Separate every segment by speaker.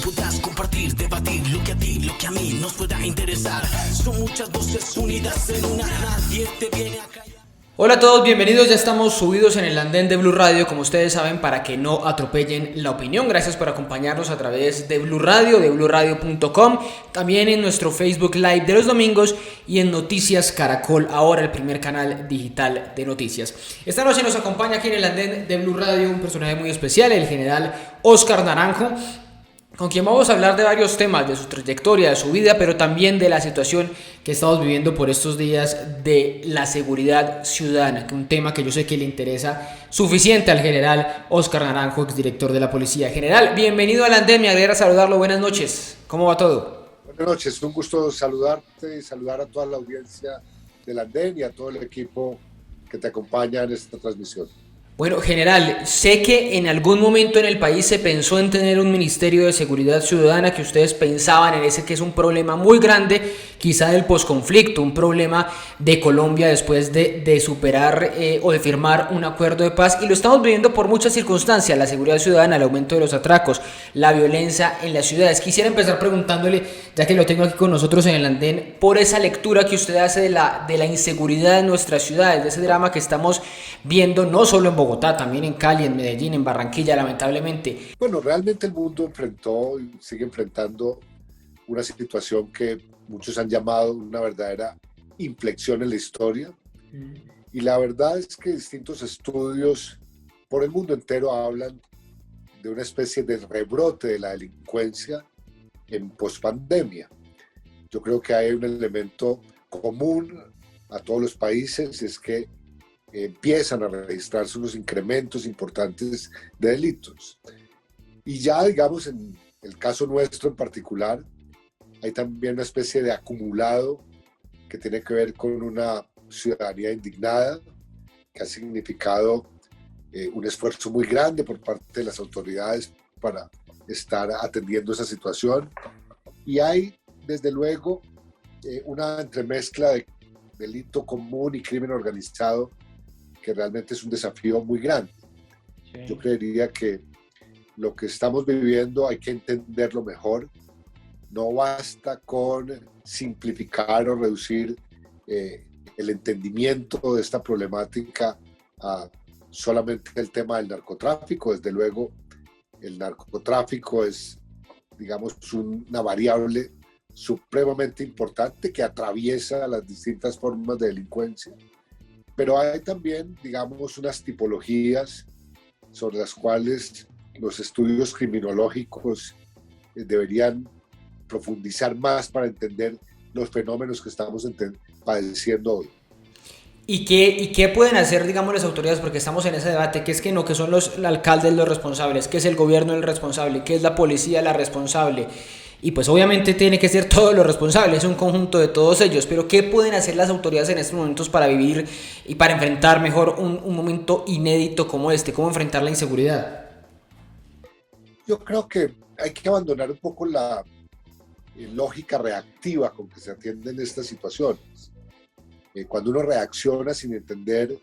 Speaker 1: puedas compartir, debatir lo que a ti, lo que a mí nos pueda interesar. Son muchas voces unidas en una, nadie te viene a callar.
Speaker 2: Hola a todos, bienvenidos, ya estamos subidos en el andén de Blue Radio, como ustedes saben, para que no atropellen la opinión. Gracias por acompañarnos a través de Blue Radio, de bluradio.com, también en nuestro Facebook Live de los domingos y en Noticias Caracol, ahora el primer canal digital de noticias. Esta noche nos acompaña aquí en el andén de Blue Radio un personaje muy especial, el general Óscar Naranjo, con quien vamos a hablar de varios temas, de su trayectoria, de su vida, pero también de la situación que estamos viviendo por estos días de la seguridad ciudadana, que un tema que yo sé que le interesa suficiente al general Óscar Naranjo, exdirector de la Policía. General, bienvenido al andén, me alegra saludarlo, buenas noches, ¿cómo va todo?
Speaker 3: Buenas noches, un gusto saludarte y saludar a toda la audiencia del andén y a todo el equipo que te acompaña en esta transmisión.
Speaker 2: Bueno, general, sé que en algún momento en el país se pensó en tener un Ministerio de Seguridad Ciudadana, que ustedes pensaban en ese que es un problema muy grande, quizá del posconflicto, un problema de Colombia después de superar o de firmar un acuerdo de paz, y lo estamos viviendo por muchas circunstancias, la seguridad ciudadana, el aumento de los atracos, la violencia en las ciudades. Quisiera empezar preguntándole, ya que lo tengo aquí con nosotros en el andén, por esa lectura que usted hace de la inseguridad en nuestras ciudades, de ese drama que estamos viendo no solo en Bogotá, también en Cali, en Medellín, en Barranquilla, lamentablemente.
Speaker 3: Bueno, realmente el mundo enfrentó y sigue enfrentando una situación que muchos han llamado una verdadera inflexión en la historia. Y la verdad es que distintos estudios por el mundo entero hablan de una especie de rebrote de la delincuencia en pospandemia. Yo creo que hay un elemento común a todos los países, es que empiezan a registrarse unos incrementos importantes de delitos. Y ya, digamos, en el caso nuestro en particular, hay también una especie de acumulado que tiene que ver con una ciudadanía indignada, que ha significado un esfuerzo muy grande por parte de las autoridades para estar atendiendo esa situación. Y hay, desde luego, una entremezcla de delito común y crimen organizado que realmente es un desafío muy grande. Sí. Yo creería que lo que estamos viviendo hay que entenderlo mejor. No basta con simplificar o reducir el entendimiento de esta problemática a solamente el tema del narcotráfico. Desde luego, el narcotráfico es, digamos, una variable supremamente importante que atraviesa las distintas formas de delincuencia. Pero hay también, digamos, unas tipologías sobre las cuales los estudios criminológicos deberían profundizar más para entender los fenómenos que estamos padeciendo hoy.
Speaker 2: ¿Y qué pueden hacer, digamos, las autoridades? Porque estamos en ese debate, que es que no, que son los alcaldes los responsables, que es el gobierno el responsable, que es la policía la responsable. Y pues obviamente tiene que ser todos los responsables, es un conjunto de todos ellos, pero ¿qué pueden hacer las autoridades en estos momentos para vivir y para enfrentar mejor un momento inédito como este? ¿Cómo enfrentar la inseguridad?
Speaker 3: Yo creo que hay que abandonar un poco la lógica reactiva con que se atienden estas situaciones. Cuando uno reacciona sin entender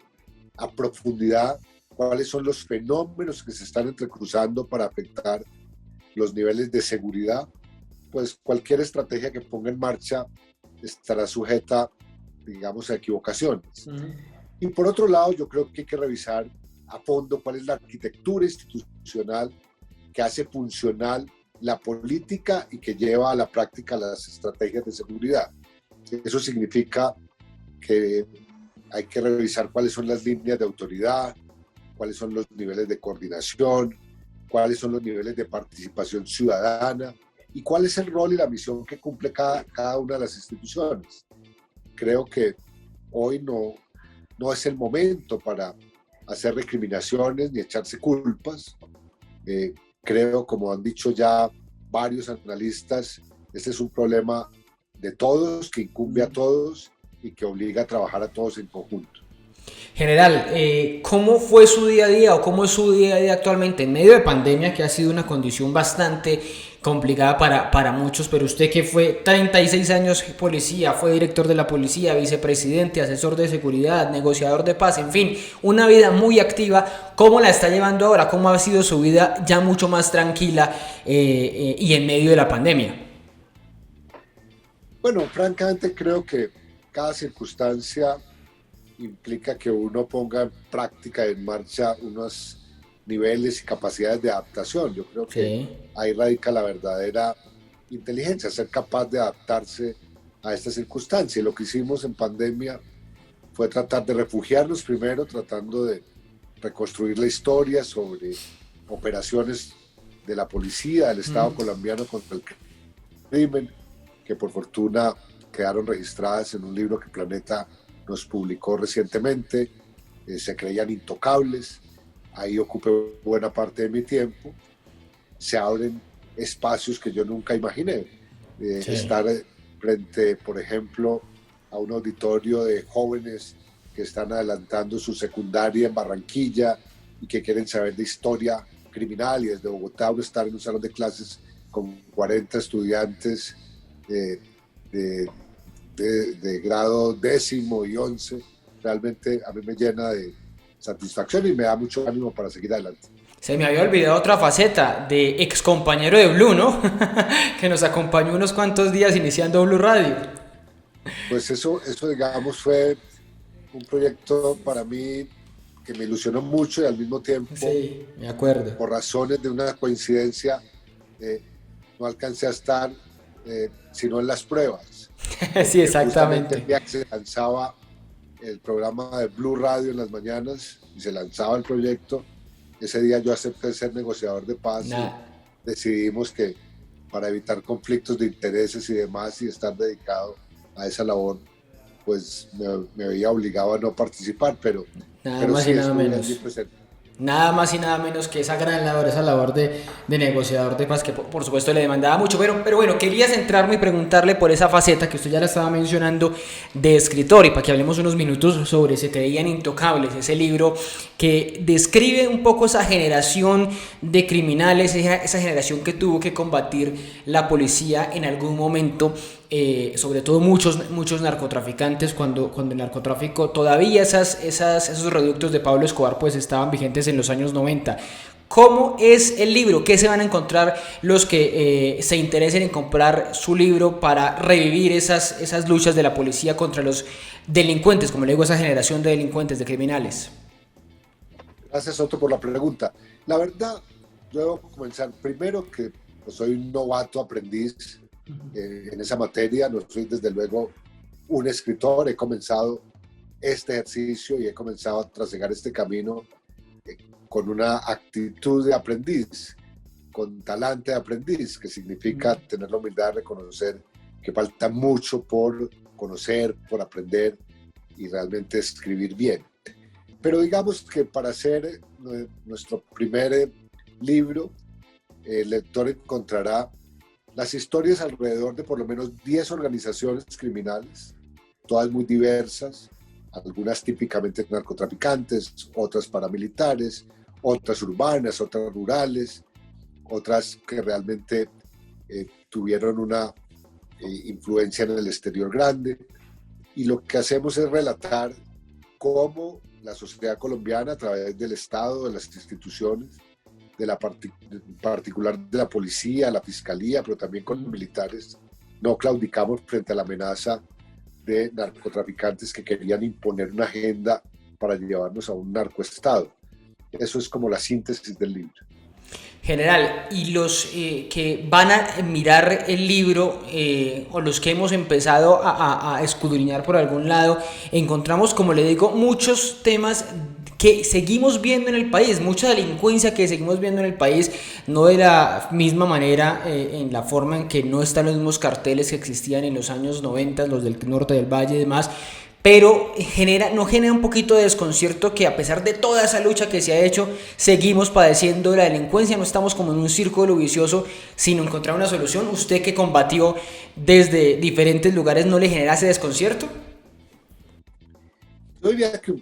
Speaker 3: a profundidad cuáles son los fenómenos que se están entrecruzando para afectar los niveles de seguridad, pues cualquier estrategia que ponga en marcha estará sujeta, digamos, a equivocaciones. Y por otro lado, yo creo que hay que revisar a fondo cuál es la arquitectura institucional que hace funcional la política y que lleva a la práctica las estrategias de seguridad. Eso significa que hay que revisar cuáles son las líneas de autoridad, cuáles son los niveles de coordinación, cuáles son los niveles de participación ciudadana, y cuál es el rol y la misión que cumple cada una de las instituciones. Creo que hoy no es el momento para hacer recriminaciones ni echarse culpas. Creo, como han dicho ya varios analistas, este es un problema de todos, que incumbe a todos y que obliga a trabajar a todos en conjunto.
Speaker 2: General, ¿cómo fue su día a día o cómo es su día a día actualmente en medio de pandemia, que ha sido una condición bastante complicada para muchos, pero usted que fue 36 años policía, fue director de la policía, vicepresidente, asesor de seguridad, negociador de paz, en fin, una vida muy activa, ¿cómo la está llevando ahora? ¿Cómo ha sido su vida ya mucho más tranquila y en medio de la pandemia?
Speaker 3: Bueno, francamente creo que cada circunstancia implica que uno ponga en práctica, en marcha, unos niveles y capacidades de adaptación. Yo creo que ahí radica la verdadera inteligencia, ser capaz de adaptarse a esta circunstancia. Y lo que hicimos en pandemia fue tratar de refugiarnos primero, tratando de reconstruir la historia sobre operaciones de la policía, del Estado colombiano contra el crimen, que por fortuna quedaron registradas en un libro que Planeta nos publicó recientemente. Se creían intocables, ahí ocupé buena parte de mi tiempo. Se abren espacios que yo nunca imaginé. Estar frente, por ejemplo, a un auditorio de jóvenes que están adelantando su secundaria en Barranquilla y que quieren saber de historia criminal, y desde Bogotá uno estar en un salón de clases con 40 estudiantes de grado 10º y 11, realmente a mí me llena de satisfacción y me da mucho ánimo para seguir adelante.
Speaker 2: Se me había olvidado otra faceta de ex compañero de Blue, ¿no? Que nos acompañó unos cuantos días iniciando Blue Radio.
Speaker 3: Pues eso digamos fue un proyecto para mí que me ilusionó mucho y al mismo tiempo,
Speaker 2: sí, me acuerdo,
Speaker 3: por razones de una coincidencia, no alcancé a estar sino en las pruebas.
Speaker 2: Sí, exactamente.
Speaker 3: El día que se lanzaba el programa de Blue Radio en las mañanas y se lanzaba el proyecto, ese día yo acepté ser negociador de paz y decidimos que para evitar conflictos de intereses y demás y estar dedicado a esa labor, pues me veía obligado a no participar, pero
Speaker 2: más
Speaker 3: sí
Speaker 2: y nada menos. Nada más y nada menos que esa gran labor, esa labor de negociador de paz que por supuesto le demandaba mucho, pero bueno, quería centrarme y preguntarle por esa faceta que usted ya la estaba mencionando de escritor, y para que hablemos unos minutos sobre Se creían intocables, ese libro que describe un poco esa generación de criminales, esa generación que tuvo que combatir la policía en algún momento. Sobre todo muchos narcotraficantes, cuando el narcotráfico todavía esos reductos de Pablo Escobar pues estaban vigentes en los años 90. ¿Cómo es el libro? ¿Qué se van a encontrar los que se interesen en comprar su libro para revivir esas luchas de la policía contra los delincuentes, como le digo, esa generación de delincuentes, de criminales?
Speaker 3: Gracias, Otto, por la pregunta. La verdad, yo debo comenzar primero que pues, soy un novato aprendiz en esa materia. No soy desde luego un escritor. He comenzado este ejercicio y he comenzado a trasegar este camino con una actitud de aprendiz, con talante de aprendiz, que significa tener la humildad de reconocer que falta mucho por conocer, por aprender y realmente escribir bien. Pero digamos que para hacer nuestro primer libro, el lector encontrará las historias alrededor de por lo menos 10 organizaciones criminales, todas muy diversas, algunas típicamente narcotraficantes, otras paramilitares, otras urbanas, otras rurales, otras que realmente tuvieron una influencia en el exterior grande. Y lo que hacemos es relatar cómo la sociedad colombiana, a través del Estado, de las instituciones, de la particular de la policía, la fiscalía, pero también con militares, no claudicamos frente a la amenaza de narcotraficantes que querían imponer una agenda para llevarnos a un narcoestado. Eso es como la síntesis del libro.
Speaker 2: General, y los que van a mirar el libro o los que hemos empezado a escudriñar por algún lado, encontramos, como le digo, muchos temas que seguimos viendo en el país, mucha delincuencia que seguimos viendo en el país, no de la misma manera, en la forma en que no están los mismos carteles que existían en los años 90, los del norte del Valle y demás, pero no genera un poquito de desconcierto que a pesar de toda esa lucha que se ha hecho, seguimos padeciendo la delincuencia, no estamos como en un círculo vicioso, sino encontrar una solución. ¿Usted que combatió desde diferentes lugares no le genera ese desconcierto?
Speaker 3: Yo diría que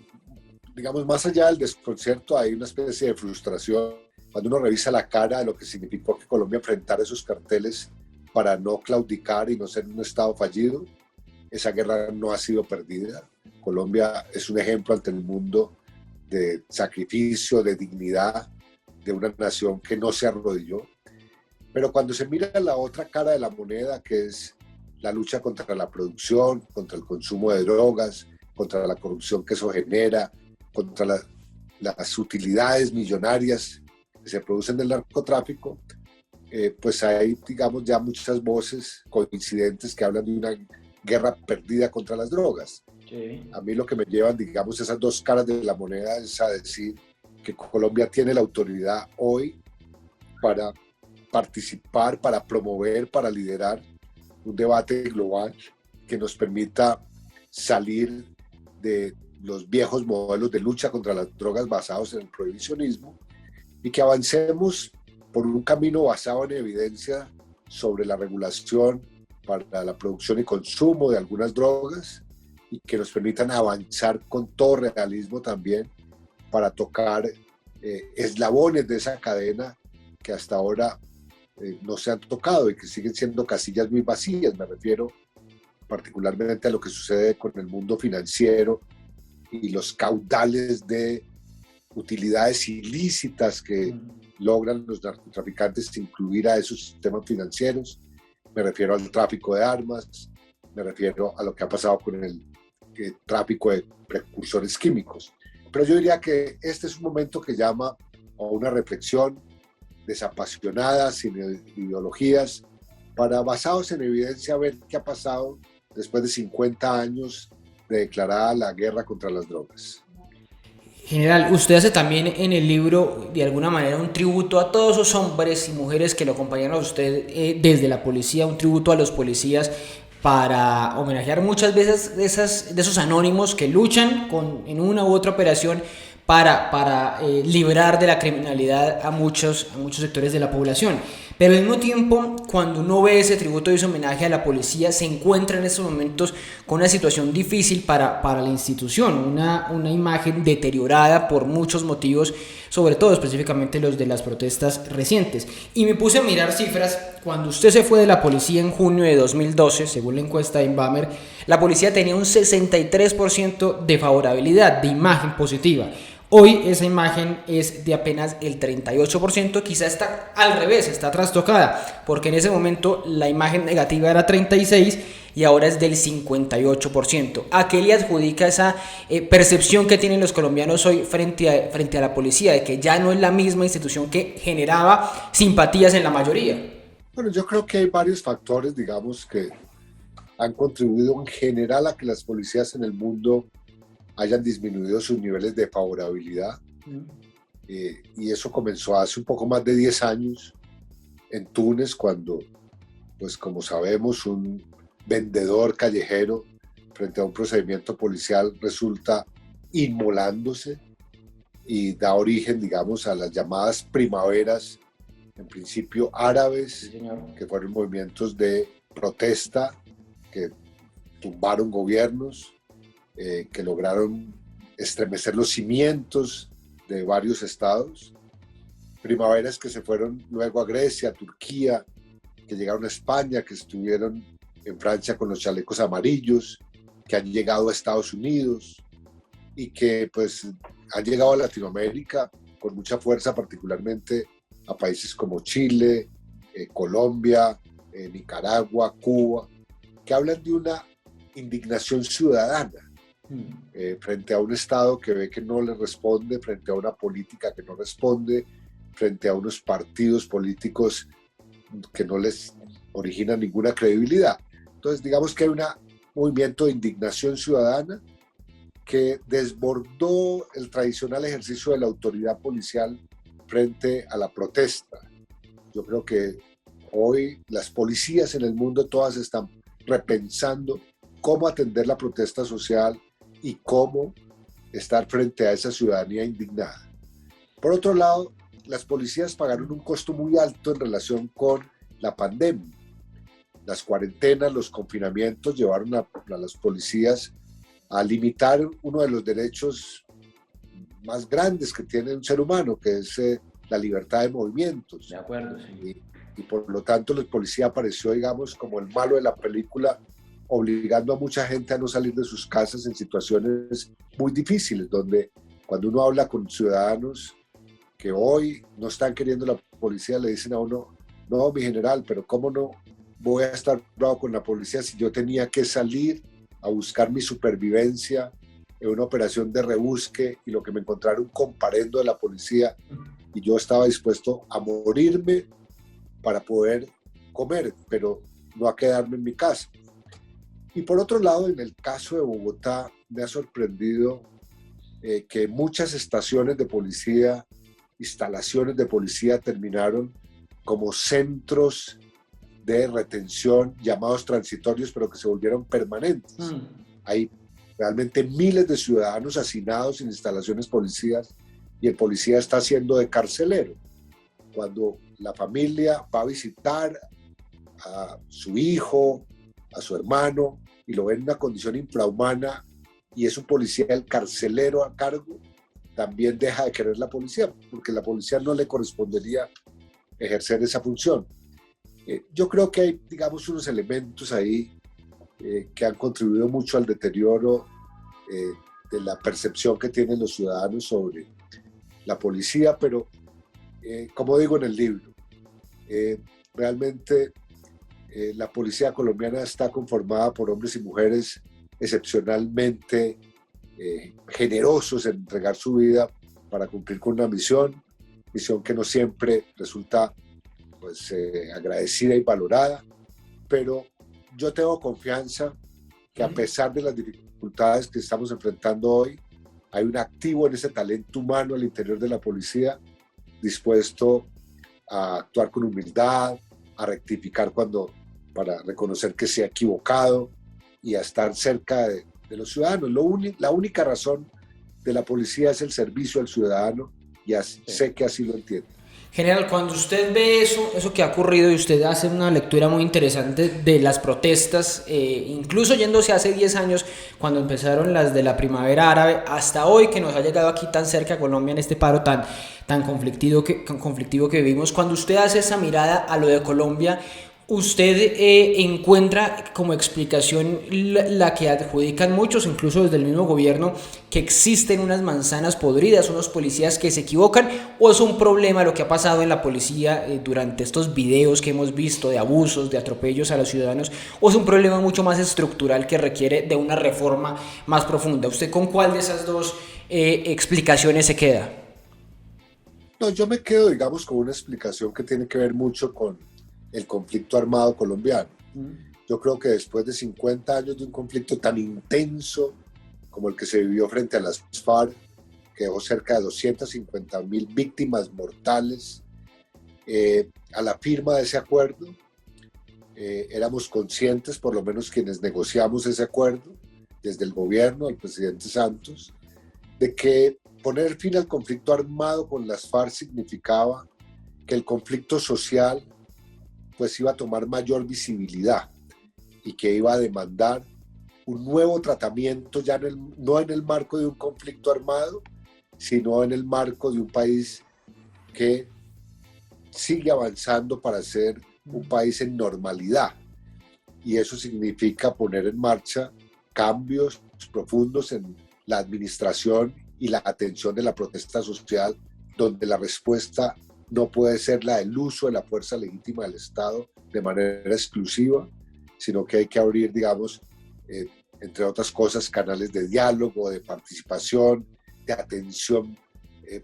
Speaker 3: digamos, más allá del desconcierto, hay una especie de frustración cuando uno revisa la cara de lo que significó que Colombia enfrentara esos carteles para no claudicar y no ser un Estado fallido. Esa guerra no ha sido perdida. Colombia es un ejemplo ante el mundo de sacrificio, de dignidad, de una nación que no se arrodilló. Pero cuando se mira la otra cara de la moneda, que es la lucha contra la producción, contra el consumo de drogas, contra la corrupción que eso genera, contra las utilidades millonarias que se producen del narcotráfico, pues hay, digamos, ya muchas voces coincidentes que hablan de una guerra perdida contra las drogas. Sí. A mí lo que me llevan, digamos, esas dos caras de la moneda es a decir que Colombia tiene la autoridad hoy para participar, para promover, para liderar un debate global que nos permita salir de los viejos modelos de lucha contra las drogas basados en el prohibicionismo y que avancemos por un camino basado en evidencia sobre la regulación para la producción y consumo de algunas drogas y que nos permitan avanzar con todo realismo también para tocar eslabones de esa cadena que hasta ahora no se han tocado y que siguen siendo casillas muy vacías. Me refiero particularmente a lo que sucede con el mundo financiero y los caudales de utilidades ilícitas que logran los narcotraficantes incluir a esos sistemas financieros. Me refiero al tráfico de armas, me refiero a lo que ha pasado con el tráfico de precursores químicos. Pero yo diría que este es un momento que llama a una reflexión desapasionada, sin ideologías, basados en evidencia, ver qué ha pasado después de 50 años de declarada la guerra contra las drogas.
Speaker 2: General, usted hace también en el libro, de alguna manera, un tributo a todos esos hombres y mujeres que lo acompañaron a usted desde la policía, un tributo a los policías para homenajear muchas veces de esos anónimos que luchan en una u otra operación para liberar de la criminalidad a muchos sectores de la población. Pero al mismo tiempo, cuando uno ve ese tributo y ese homenaje a la policía, se encuentra en estos momentos con una situación difícil para la institución, una imagen deteriorada por muchos motivos, sobre todo específicamente los de las protestas recientes. Y me puse a mirar cifras. Cuando usted se fue de la policía en junio de 2012, según la encuesta de Inbamer, la policía tenía un 63% de favorabilidad, de imagen positiva. Hoy esa imagen es de apenas el 38%, quizá está al revés, está trastocada, porque en ese momento la imagen negativa era 36% y ahora es del 58%. ¿A qué le adjudica esa percepción que tienen los colombianos hoy frente a la policía, de que ya no es la misma institución que generaba simpatías en la mayoría?
Speaker 3: Bueno, yo creo que hay varios factores, digamos, que han contribuido en general a que las policías en el mundo hayan disminuido sus niveles de favorabilidad. Y eso comenzó hace un poco más de 10 años en Túnez, cuando, pues como sabemos, un vendedor callejero frente a un procedimiento policial resulta inmolándose y da origen, digamos, a las llamadas primaveras, en principio árabes, sí, que fueron movimientos de protesta que tumbaron gobiernos, que lograron estremecer los cimientos de varios estados, primaveras que se fueron luego a Grecia, a Turquía, que llegaron a España, que estuvieron en Francia con los chalecos amarillos, que han llegado a Estados Unidos y que pues han llegado a Latinoamérica con mucha fuerza, particularmente a países como Chile, Colombia, Nicaragua, Cuba, que hablan de una indignación ciudadana frente a un Estado que ve que no le responde, frente a una política que no responde, frente a unos partidos políticos que no les originan ninguna credibilidad. Entonces, digamos que hay un movimiento de indignación ciudadana que desbordó el tradicional ejercicio de la autoridad policial frente a la protesta. Yo creo que hoy las policías en el mundo todas están repensando cómo atender la protesta social y cómo estar frente a esa ciudadanía indignada. Por otro lado, las policías pagaron un costo muy alto en relación con la pandemia. Las cuarentenas, los confinamientos llevaron a las policías a limitar uno de los derechos más grandes que tiene un ser humano, que es la libertad de movimientos.
Speaker 2: De acuerdo, sí.
Speaker 3: Y por lo tanto el policía apareció, digamos, como el malo de la película, obligando a mucha gente a no salir de sus casas en situaciones muy difíciles, donde cuando uno habla con ciudadanos que hoy no están queriendo la policía, le dicen a uno, no, mi general, pero ¿cómo no voy a estar bravo con la policía si yo tenía que salir a buscar mi supervivencia en una operación de rebusque y lo que me encontraron un comparendo de la policía y yo estaba dispuesto a morirme para poder comer, pero no a quedarme en mi casa? Y por otro lado, en el caso de Bogotá, me ha sorprendido que muchas estaciones de policía, instalaciones de policía terminaron como centros de retención llamados transitorios, pero que se volvieron permanentes. Hay realmente miles de ciudadanos hacinados en instalaciones policías y el policía está siendo de carcelero. Cuando la familia va a visitar a su hijo, a su hermano, y lo ven en una condición infrahumana y es un policía el carcelero a cargo, también deja de querer la policía, porque la policía no le correspondería ejercer esa función. Yo creo que hay, digamos, unos elementos ahí que han contribuido mucho al deterioro de la percepción que tienen los ciudadanos sobre la policía, pero como digo en el libro, realmente la policía colombiana está conformada por hombres y mujeres excepcionalmente generosos en entregar su vida para cumplir con una misión que no siempre resulta pues, agradecida y valorada, pero yo tengo confianza que a pesar de las dificultades que estamos enfrentando hoy, hay un activo en ese talento humano al interior de la policía dispuesto a actuar con humildad, a rectificar para reconocer que se ha equivocado y a estar cerca de los ciudadanos. La única razón de la policía es el servicio al ciudadano y sé que así lo entiende.
Speaker 2: General, cuando usted ve eso que ha ocurrido y usted hace una lectura muy interesante de las protestas, incluso yéndose hace 10 años, cuando empezaron las de la primavera árabe, hasta hoy que nos ha llegado aquí tan cerca a Colombia en este paro tan conflictivo que vivimos, cuando usted hace esa mirada a lo de Colombia, usted encuentra como explicación la que adjudican muchos, incluso desde el mismo gobierno, que existen unas manzanas podridas, unos policías que se equivocan, o es un problema lo que ha pasado en la policía durante estos videos que hemos visto de abusos, de atropellos a los ciudadanos, o es un problema mucho más estructural que requiere de una reforma más profunda. ¿Usted con cuál de esas dos explicaciones se queda?
Speaker 3: No, yo me quedo, digamos, con una explicación que tiene que ver mucho con el conflicto armado colombiano. Yo creo que después de 50 años de un conflicto tan intenso como el que se vivió frente a las FARC, que dejó cerca de 250,000 víctimas mortales, a la firma de ese acuerdo, éramos conscientes, por lo menos quienes negociamos ese acuerdo, desde el gobierno, el presidente Santos, de que poner fin al conflicto armado con las FARC significaba que el conflicto social pues iba a tomar mayor visibilidad y que iba a demandar un nuevo tratamiento, ya no en el marco de un conflicto armado, sino en el marco de un país que sigue avanzando para ser un país en normalidad. Y eso significa poner en marcha cambios profundos en la administración y la atención de la protesta social, donde la respuesta no puede ser la del uso de la fuerza legítima del Estado de manera exclusiva, sino que hay que abrir, digamos, entre otras cosas, canales de diálogo, de participación, de atención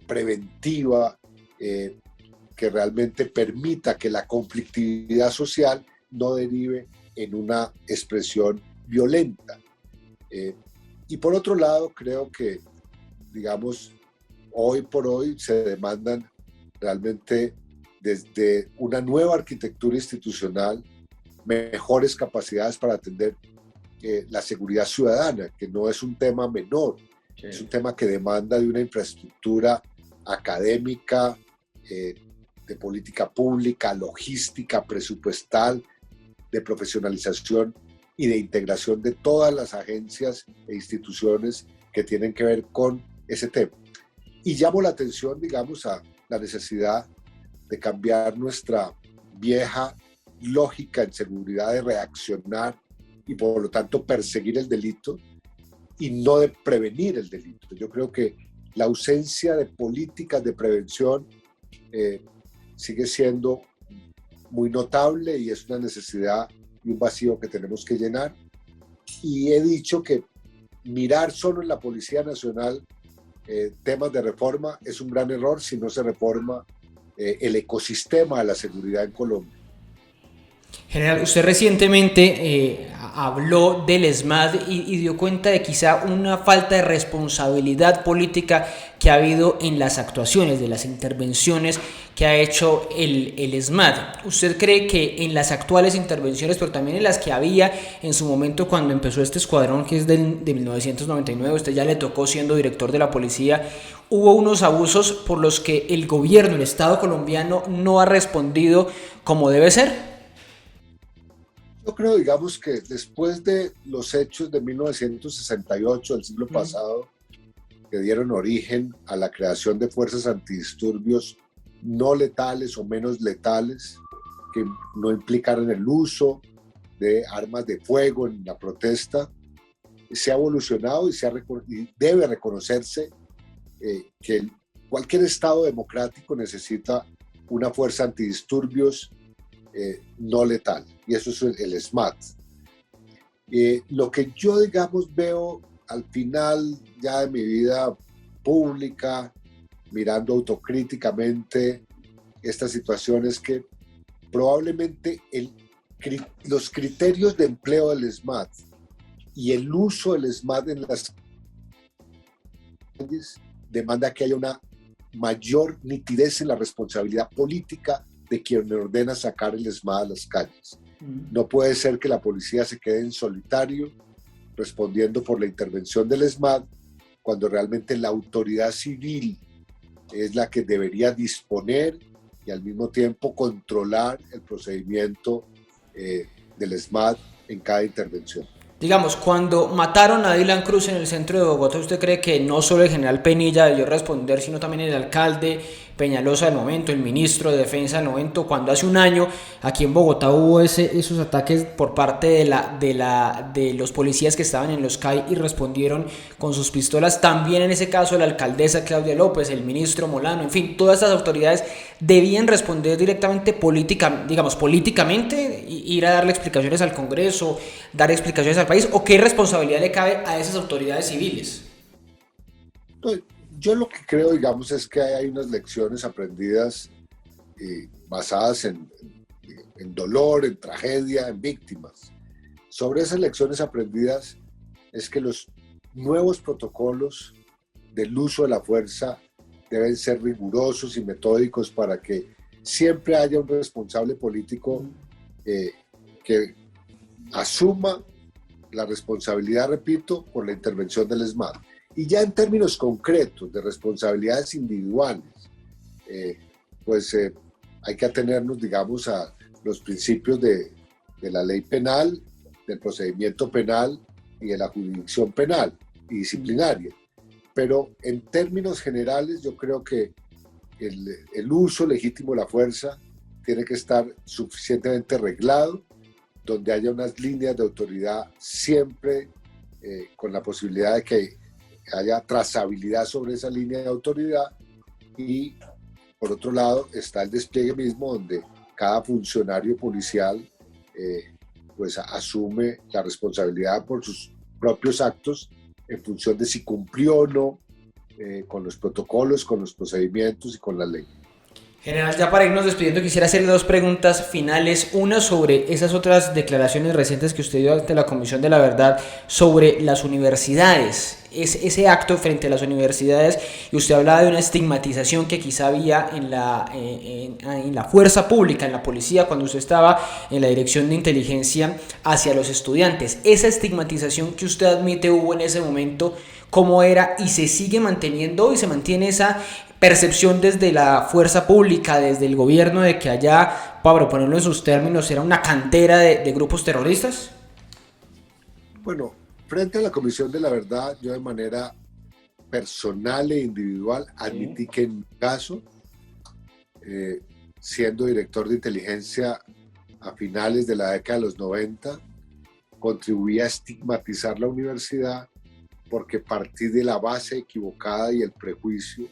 Speaker 3: preventiva, que realmente permita que la conflictividad social no derive en una expresión violenta. Y por otro lado, creo que, digamos, hoy por hoy se demandan realmente desde una nueva arquitectura institucional, mejores capacidades para atender la seguridad ciudadana, que no es un tema menor, sí. Es un tema que demanda de una infraestructura académica, de política pública, logística, presupuestal, de profesionalización y de integración de todas las agencias e instituciones que tienen que ver con ese tema. Y llamo la atención, digamos, a la necesidad de cambiar nuestra vieja lógica en seguridad de reaccionar y por lo tanto perseguir el delito y no de prevenir el delito. Yo creo que la ausencia de políticas de prevención sigue siendo muy notable y es una necesidad y un vacío que tenemos que llenar. Y he dicho que mirar solo en la Policía Nacional temas de reforma es un gran error si no se reforma el ecosistema de la seguridad en Colombia.
Speaker 2: General, usted recientemente habló del ESMAD y dio cuenta de quizá una falta de responsabilidad política que ha habido en las actuaciones, de las intervenciones que ha hecho el ESMAD. ¿Usted cree que en las actuales intervenciones, pero también en las que había en su momento cuando empezó este escuadrón, que es de 1999, usted ya le tocó siendo director de la policía, hubo unos abusos por los que el gobierno, el Estado colombiano, no ha respondido como debe ser?
Speaker 3: Yo creo, digamos, que después de los hechos de 1968, del siglo pasado, que dieron origen a la creación de fuerzas antidisturbios no letales o menos letales, que no implicaran el uso de armas de fuego en la protesta, se ha evolucionado y debe reconocerse que cualquier Estado democrático necesita una fuerza antidisturbios no letal, y eso es el ESMAD. Lo que yo, digamos, veo al final ya de mi vida pública, mirando autocríticamente esta situación, es que probablemente los criterios de empleo del ESMAD y el uso del ESMAD en las calles demanda que haya una mayor nitidez en la responsabilidad política de quien ordena sacar el ESMAD a las calles. No puede ser que la policía se quede en solitario respondiendo por la intervención del ESMAD cuando realmente la autoridad civil es la que debería disponer y al mismo tiempo controlar el procedimiento del ESMAD en cada intervención.
Speaker 2: Digamos, cuando mataron a Dylan Cruz en el centro de Bogotá, ¿usted cree que no solo el general Penilla debió responder, sino también el alcalde Peñalosa del momento, el ministro de Defensa del momento, cuando hace un año aquí en Bogotá hubo esos ataques por parte de los policías que estaban en los CAI y respondieron con sus pistolas? También en ese caso la alcaldesa Claudia López, el ministro Molano, en fin, todas estas autoridades debían responder directamente políticamente, ir a darle explicaciones al Congreso, dar explicaciones al país, o qué responsabilidad le cabe a esas autoridades civiles.
Speaker 3: Yo lo que creo, digamos, es que hay unas lecciones aprendidas basadas en dolor, en tragedia, en víctimas. Sobre esas lecciones aprendidas es que los nuevos protocolos del uso de la fuerza deben ser rigurosos y metódicos para que siempre haya un responsable político que asuma la responsabilidad, repito, por la intervención del ESMAD. Y ya en términos concretos de responsabilidades individuales, hay que atenernos, digamos, a los principios de la ley penal, del procedimiento penal y de la jurisdicción penal y disciplinaria. Pero en términos generales yo creo que el uso legítimo de la fuerza tiene que estar suficientemente reglado, donde haya unas líneas de autoridad siempre con la posibilidad de que haya trazabilidad sobre esa línea de autoridad, y por otro lado está el despliegue mismo donde cada funcionario policial asume la responsabilidad por sus propios actos en función de si cumplió o no con los protocolos, con los procedimientos y con la ley.
Speaker 2: General, ya para irnos despidiendo quisiera hacerle dos preguntas finales. Una sobre esas otras declaraciones recientes que usted dio ante la Comisión de la Verdad sobre las universidades, ese acto frente a las universidades, y usted hablaba de una estigmatización que quizá había en la fuerza pública, en la policía, cuando usted estaba en la dirección de inteligencia hacia los estudiantes. Esa estigmatización que usted admite hubo en ese momento, ¿cómo era y se sigue manteniendo y se mantiene esa percepción desde la fuerza pública, desde el gobierno, de que allá, para ponerlo en sus términos, era una cantera de grupos terroristas?
Speaker 3: Bueno, frente a la Comisión de la Verdad, yo de manera personal e individual, admití que en mi caso, siendo director de inteligencia a finales de la década de los 90, contribuí a estigmatizar la universidad porque partí de la base equivocada y el prejuicio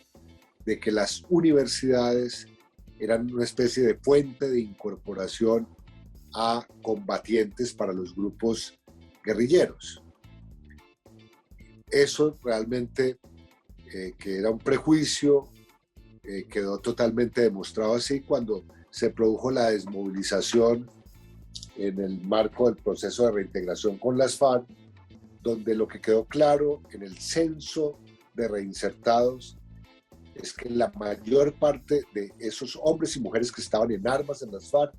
Speaker 3: de que las universidades eran una especie de fuente de incorporación a combatientes para los grupos guerrilleros. Eso realmente, que era un prejuicio, quedó totalmente demostrado así cuando se produjo la desmovilización en el marco del proceso de reintegración con las FARC, donde lo que quedó claro en el censo de reinsertados es que la mayor parte de esos hombres y mujeres que estaban en armas en las FARC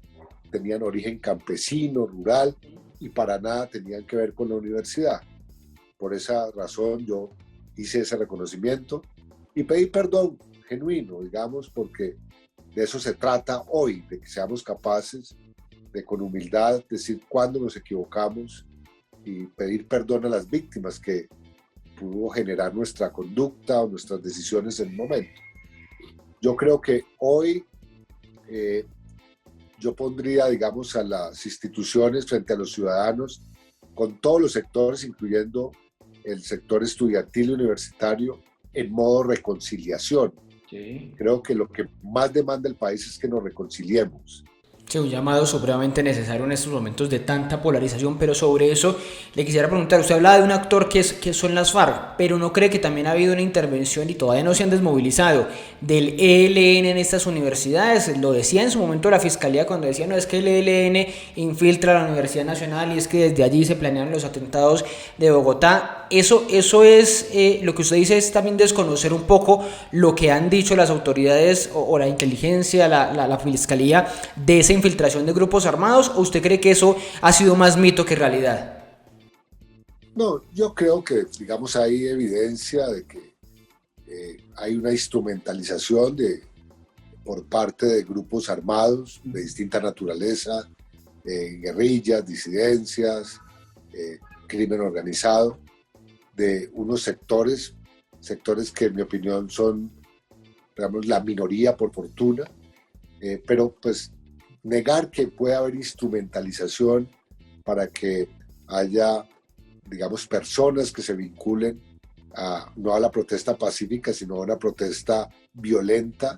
Speaker 3: tenían origen campesino, rural, y para nada tenían que ver con la universidad. Por esa razón yo hice ese reconocimiento y pedí perdón genuino, digamos, porque de eso se trata hoy, de que seamos capaces de con humildad decir cuándo nos equivocamos y pedir perdón a las víctimas que pudo generar nuestra conducta o nuestras decisiones en un momento. Yo creo que hoy yo pondría, digamos, a las instituciones frente a los ciudadanos con todos los sectores, incluyendo el sector estudiantil y universitario, en modo reconciliación. Sí. Creo que lo que más demanda el país es que nos reconciliemos.
Speaker 2: Sí, un llamado supremamente necesario en estos momentos de tanta polarización, pero sobre eso le quisiera preguntar, usted hablaba de un actor que son las FARC, pero ¿no cree que también ha habido una intervención y todavía no se han desmovilizado del ELN en estas universidades? Lo decía en su momento la Fiscalía cuando decía, no, es que el ELN infiltra a la Universidad Nacional y es que desde allí se planean los atentados de Bogotá. Eso es, lo que usted dice es también desconocer un poco lo que han dicho las autoridades o la inteligencia, la Fiscalía de esa infiltración de grupos armados, ¿o usted cree que eso ha sido más mito que realidad?
Speaker 3: No, yo creo que, digamos, hay evidencia de que hay una instrumentalización por parte de grupos armados de distinta naturaleza, guerrillas, disidencias, crimen organizado, de unos sectores que en mi opinión son, digamos, la minoría por fortuna, pero pues negar que pueda haber instrumentalización para que haya, digamos, personas que se vinculen no a la protesta pacífica, sino a una protesta violenta,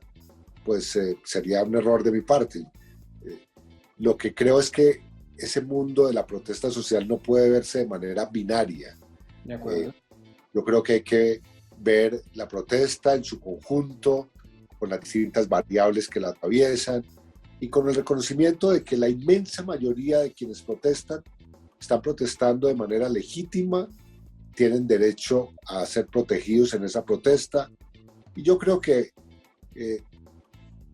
Speaker 3: pues sería un error de mi parte. Lo que creo es que ese mundo de la protesta social no puede verse de manera binaria.
Speaker 2: De acuerdo.
Speaker 3: Yo creo que hay que ver la protesta en su conjunto, con las distintas variables que la atraviesan, y con el reconocimiento de que la inmensa mayoría de quienes protestan están protestando de manera legítima, tienen derecho a ser protegidos en esa protesta. Y yo creo que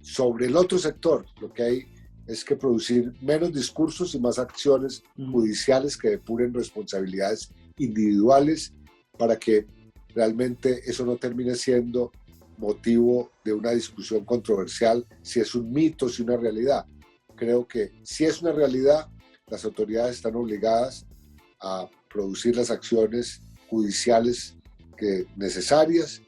Speaker 3: sobre el otro sector lo que hay es que producir menos discursos y más acciones judiciales que depuren responsabilidades individuales para que realmente eso no termine siendo motivo de una discusión controversial, si es un mito, si es una realidad. Creo que si es una realidad, las autoridades están obligadas a producir las acciones judiciales necesarias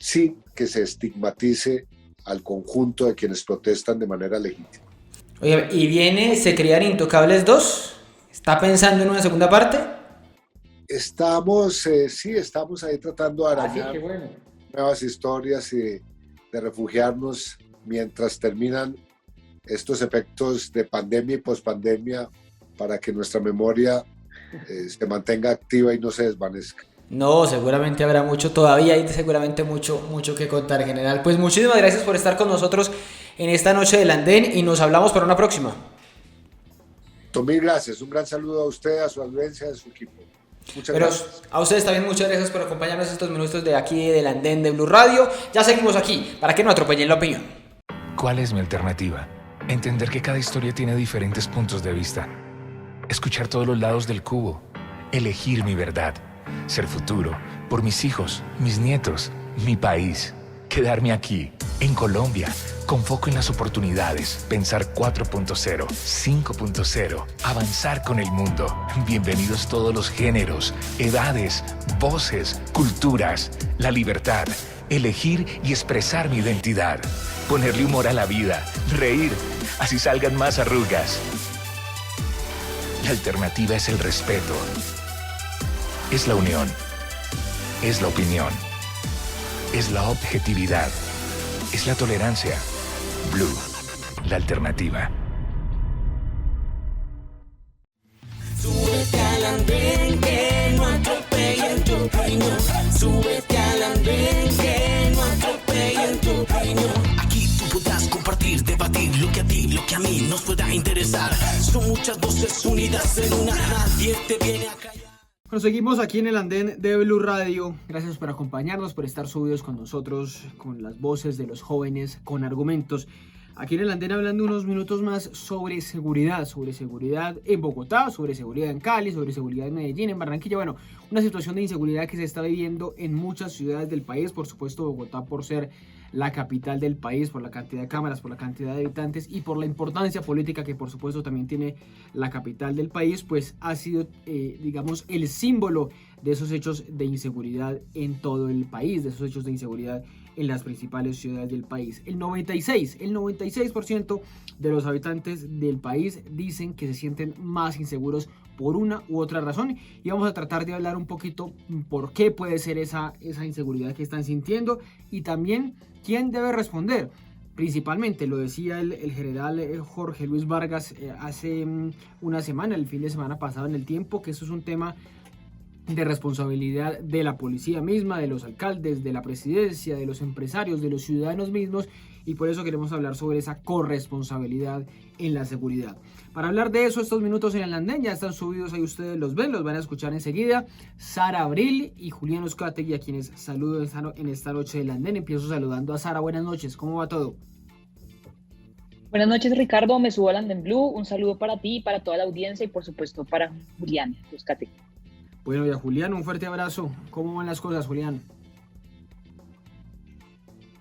Speaker 3: sin que se estigmatice al conjunto de quienes protestan de manera legítima.
Speaker 2: Oye, ¿y se crean Intocables 2? ¿Está pensando en una segunda parte?
Speaker 3: Estamos ahí tratando de arañar nuevas historias y de refugiarnos mientras terminan estos efectos de pandemia y pospandemia para que nuestra memoria se mantenga activa y no se desvanezca.
Speaker 2: No, seguramente habrá mucho todavía y seguramente mucho que contar, general. Pues muchísimas gracias por estar con nosotros en esta noche del Andén y nos hablamos para una próxima.
Speaker 3: Mil gracias, un gran saludo a usted, a su audiencia, a su equipo. Muchas gracias.
Speaker 2: A ustedes también muchas gracias por acompañarnos estos minutos de aquí del Andén de Blue Radio. Ya seguimos aquí para que no atropellen la opinión.
Speaker 4: ¿Cuál es mi alternativa? Entender que cada historia tiene diferentes puntos de vista. Escuchar todos los lados del cubo. Elegir mi verdad. Ser futuro por mis hijos, mis nietos, mi país. Quedarme aquí, en Colombia, Con foco en las oportunidades, pensar 4.0, 5.0, avanzar con el mundo. Bienvenidos todos los géneros, edades, voces, culturas, la libertad, elegir y expresar mi identidad, ponerle humor a la vida, reír, así salgan más arrugas. La alternativa es el respeto, es la unión, es la opinión, es la objetividad, es la tolerancia. Blue, la alternativa.
Speaker 1: Súbete al andén que no atropellen tu opinión. Súbete al andén que no atropellen tu opinión. Aquí tú podrás compartir, debatir lo que a ti, lo que a mí nos pueda interesar. Son muchas voces unidas en una, nadie te viene a callar.
Speaker 2: Bueno, seguimos aquí en el andén de Blue Radio. Gracias por acompañarnos, por estar subidos con nosotros, con las voces de los jóvenes, con argumentos. Aquí en el andén hablando unos minutos más sobre seguridad en Bogotá, sobre seguridad en Cali, sobre seguridad en Medellín, en Barranquilla. Bueno, una situación de inseguridad que se está viviendo en muchas ciudades del país. Por supuesto, Bogotá por ser la capital del país, por la cantidad de cámaras, por la cantidad de habitantes y por la importancia política que por supuesto también tiene la capital del país, pues ha sido, digamos, el símbolo de esos hechos de inseguridad en todo el país, de esos hechos de inseguridad en las principales ciudades del país. El 96% de los habitantes del país dicen que se sienten más inseguros por una u otra razón, y vamos a tratar de hablar un poquito por qué puede ser esa inseguridad que están sintiendo y también quién debe responder. Principalmente, lo decía el general Jorge Luis Vargas hace una semana, el fin de semana pasado en El Tiempo, que eso es un tema de responsabilidad de la policía misma, de los alcaldes, de la presidencia, de los empresarios, de los ciudadanos mismos, y por eso queremos hablar sobre esa corresponsabilidad en la seguridad. Para hablar de eso, estos minutos en el andén ya están subidos, ahí ustedes los ven, los van a escuchar enseguida. Sara Abril y Julián Uzcategui, a quienes saludo en esta noche del andén. Empiezo saludando a Sara. Buenas noches, ¿cómo va todo?
Speaker 5: Buenas noches, Ricardo, me subo al Andén Blue. Un saludo para ti, para toda la audiencia y por supuesto para Julián Uzcategui.
Speaker 2: Bueno, y a Julián, un fuerte abrazo. ¿Cómo van las cosas, Julián?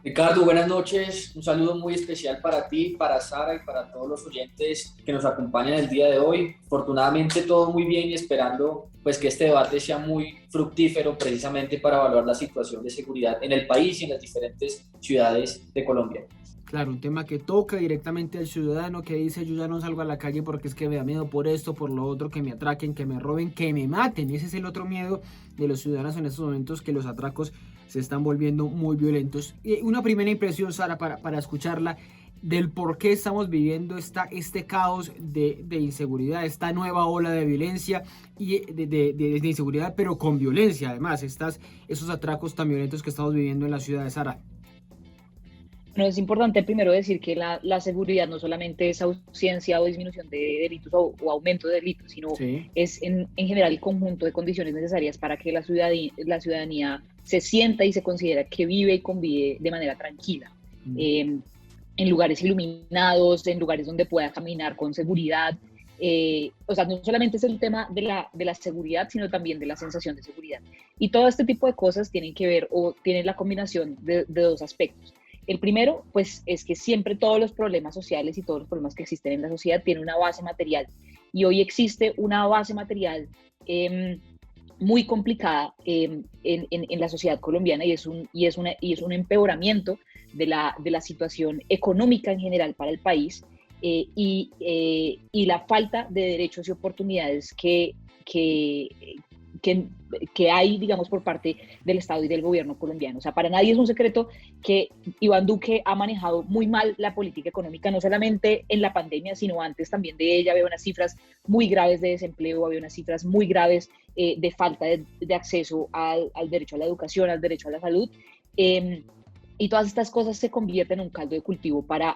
Speaker 6: Ricardo, buenas noches. Un saludo muy especial para ti, para Sara y para todos los oyentes que nos acompañan el día de hoy. Afortunadamente todo muy bien y esperando pues que este debate sea muy fructífero precisamente para evaluar la situación de seguridad en el país y en las diferentes ciudades de Colombia.
Speaker 2: Claro, un tema que toca directamente al ciudadano que dice: yo ya no salgo a la calle porque es que me da miedo por esto, por lo otro, que me atraquen, que me roben, que me maten. Ese es el otro miedo de los ciudadanos en estos momentos, que los atracos se están volviendo muy violentos. Una primera impresión, Sara, para escucharla, del por qué estamos viviendo este caos de inseguridad, esta nueva ola de violencia y de inseguridad, pero con violencia además, esos atracos tan violentos que estamos viviendo en la ciudad de Sara.
Speaker 5: Bueno, es importante primero decir que la seguridad no solamente es ausencia o disminución de delitos o aumento de delitos, sino sí, es en general el conjunto de condiciones necesarias para que la ciudadanía se sienta y se considera que vive y convive de manera tranquila. En lugares iluminados, en lugares donde pueda caminar con seguridad. O sea, no solamente es el tema de la seguridad, sino también de la sensación de seguridad. Y todo este tipo de cosas tienen que ver o tienen la combinación de dos aspectos. El primero, pues, es que siempre todos los problemas sociales y todos los problemas que existen en la sociedad tienen una base material. Y hoy existe una base material muy complicada en la sociedad colombiana y es un empeoramiento de la situación económica en general para el país y la falta de derechos y oportunidades que hay, digamos, por parte del Estado y del gobierno colombiano. O sea, para nadie es un secreto que Iván Duque ha manejado muy mal la política económica, no solamente en la pandemia, sino antes también de ella. Había unas cifras muy graves de desempleo, había unas cifras muy graves de falta de acceso al derecho a la educación, al derecho a la salud. Y todas estas cosas se convierten en un caldo de cultivo para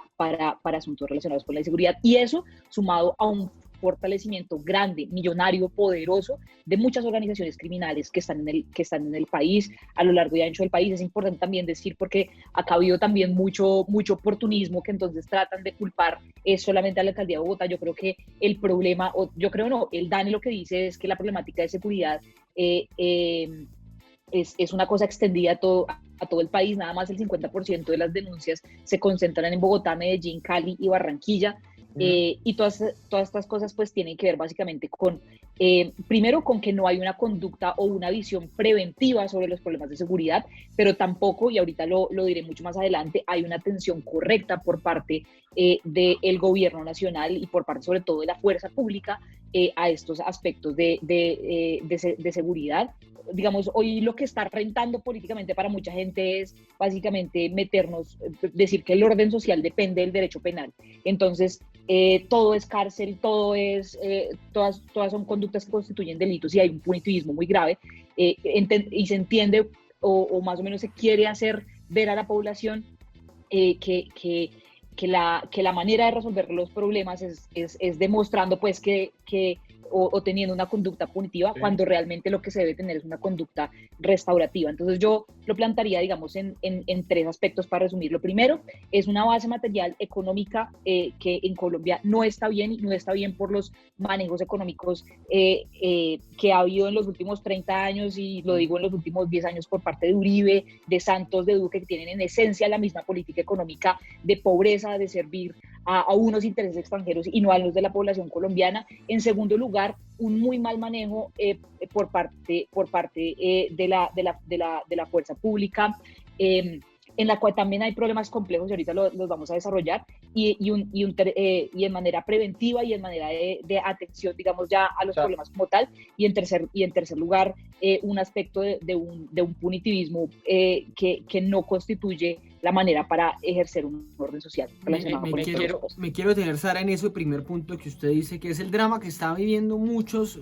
Speaker 5: asuntos relacionados con la inseguridad. Y eso, sumado a un fortalecimiento grande, millonario, poderoso de muchas organizaciones criminales que están en el país, a lo largo y ancho del país. Es importante también decir, porque acá ha habido también mucho oportunismo que entonces tratan de culpar solamente a la alcaldía de Bogotá. Yo creo que el problema, o yo creo no, el Dani lo que dice es que la problemática de seguridad es una cosa extendida todo el país, nada más el 50% de las denuncias se concentran en Bogotá, Medellín, Cali y Barranquilla. Y todas estas cosas pues tienen que ver básicamente con, primero con que no hay una conducta o una visión preventiva sobre los problemas de seguridad, pero tampoco, y ahorita lo diré mucho más adelante, hay una atención correcta por parte del gobierno nacional y por parte sobre todo de la fuerza pública a estos aspectos de seguridad. Digamos, hoy lo que está rentando políticamente para mucha gente es básicamente decir que el orden social depende del derecho penal. Entonces, todo es cárcel, todas son conductas que constituyen delitos y hay un punitivismo muy grave y se entiende o más o menos se quiere hacer ver a la población que la manera de resolver los problemas es demostrando pues o teniendo una conducta punitiva, cuando realmente lo que se debe tener es una conducta restaurativa. Entonces yo lo plantearía, digamos, en 3 aspectos para resumir. Lo primero es una base material económica que en Colombia no está bien, y no está bien por los manejos económicos que ha habido en los últimos 30 años, y lo digo en los últimos 10 años por parte de Uribe, de Santos, de Duque, que tienen en esencia la misma política económica de pobreza, de servir a unos intereses extranjeros y no a los de la población colombiana. En segundo lugar, un muy mal manejo por parte de la fuerza pública, en la cual también hay problemas complejos y ahorita los vamos a desarrollar, y en manera preventiva y en manera de atención, digamos, ya a los problemas como tal, y en tercer lugar, un aspecto de un punitivismo que no constituye la manera para ejercer un orden social relacionado con esto.
Speaker 2: Me quiero detener, Sara, en ese primer punto que usted dice, que es el drama que están viviendo muchos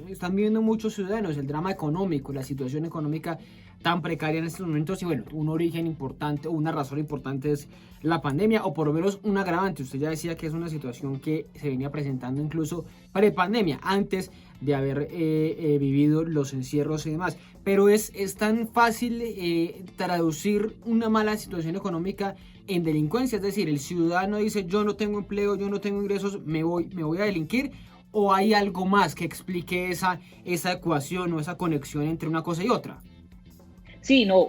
Speaker 2: ciudadanos, el drama económico, la situación económica tan precaria en estos momentos. Y bueno, un origen importante o una razón importante es la pandemia, o por lo menos un agravante. Usted ya decía que es una situación que se venía presentando incluso prepandemia, antes de haber vivido los encierros y demás. Pero es tan fácil traducir una mala situación económica en delincuencia, es decir, el ciudadano dice: yo no tengo empleo, yo no tengo ingresos, me voy a delinquir. ¿O hay algo más que explique esa ecuación o esa conexión entre una cosa y otra?
Speaker 5: Sí, no,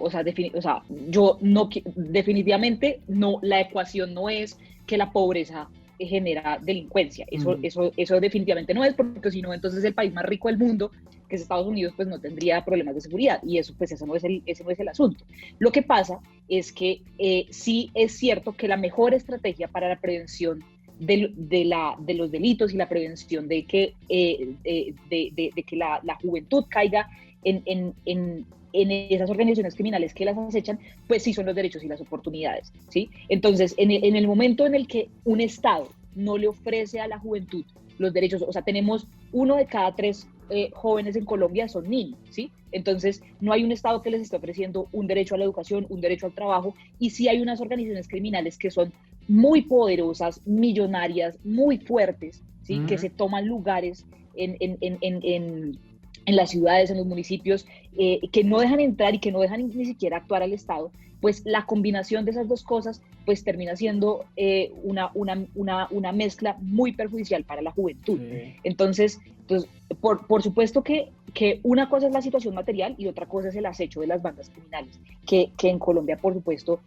Speaker 5: yo no, definitivamente no, la ecuación no es que la pobreza genera delincuencia, eso definitivamente no es, porque si no, entonces el país más rico del mundo, que es Estados Unidos, pues no tendría problemas de seguridad, y eso pues ese no es el asunto. Lo que pasa es que sí es cierto que la mejor estrategia para la prevención de los delitos y la prevención de que la juventud caiga en esas organizaciones criminales que las acechan, pues sí son los derechos y las oportunidades, ¿sí? Entonces, en el momento en el que un Estado no le ofrece a la juventud los derechos, o sea, tenemos 1 de cada 3 jóvenes en Colombia son niños, ¿sí? Entonces, no hay un Estado que les esté ofreciendo un derecho a la educación, un derecho al trabajo, y sí hay unas organizaciones criminales que son muy poderosas, millonarias, muy fuertes, ¿sí? Que se toman lugares en las ciudades, en los municipios, que no dejan entrar y que no dejan ni siquiera actuar al Estado. Pues la combinación de esas dos cosas pues termina siendo una mezcla muy perjudicial para la juventud. Sí. Entonces por supuesto que una cosa es la situación material y otra cosa es el acecho de las bandas criminales, que en Colombia, por supuesto,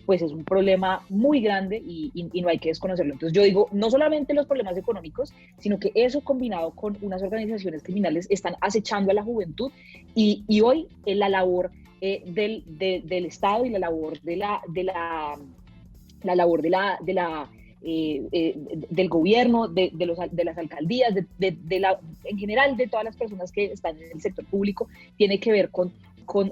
Speaker 5: pues es un problema muy grande y no hay que desconocerlo. Entonces yo digo, no solamente los problemas económicos, sino que eso combinado con unas organizaciones criminales están acechando a la juventud, y hoy la labor del Estado y la labor del gobierno, de las alcaldías, en general de todas las personas que están en el sector público, tiene que ver con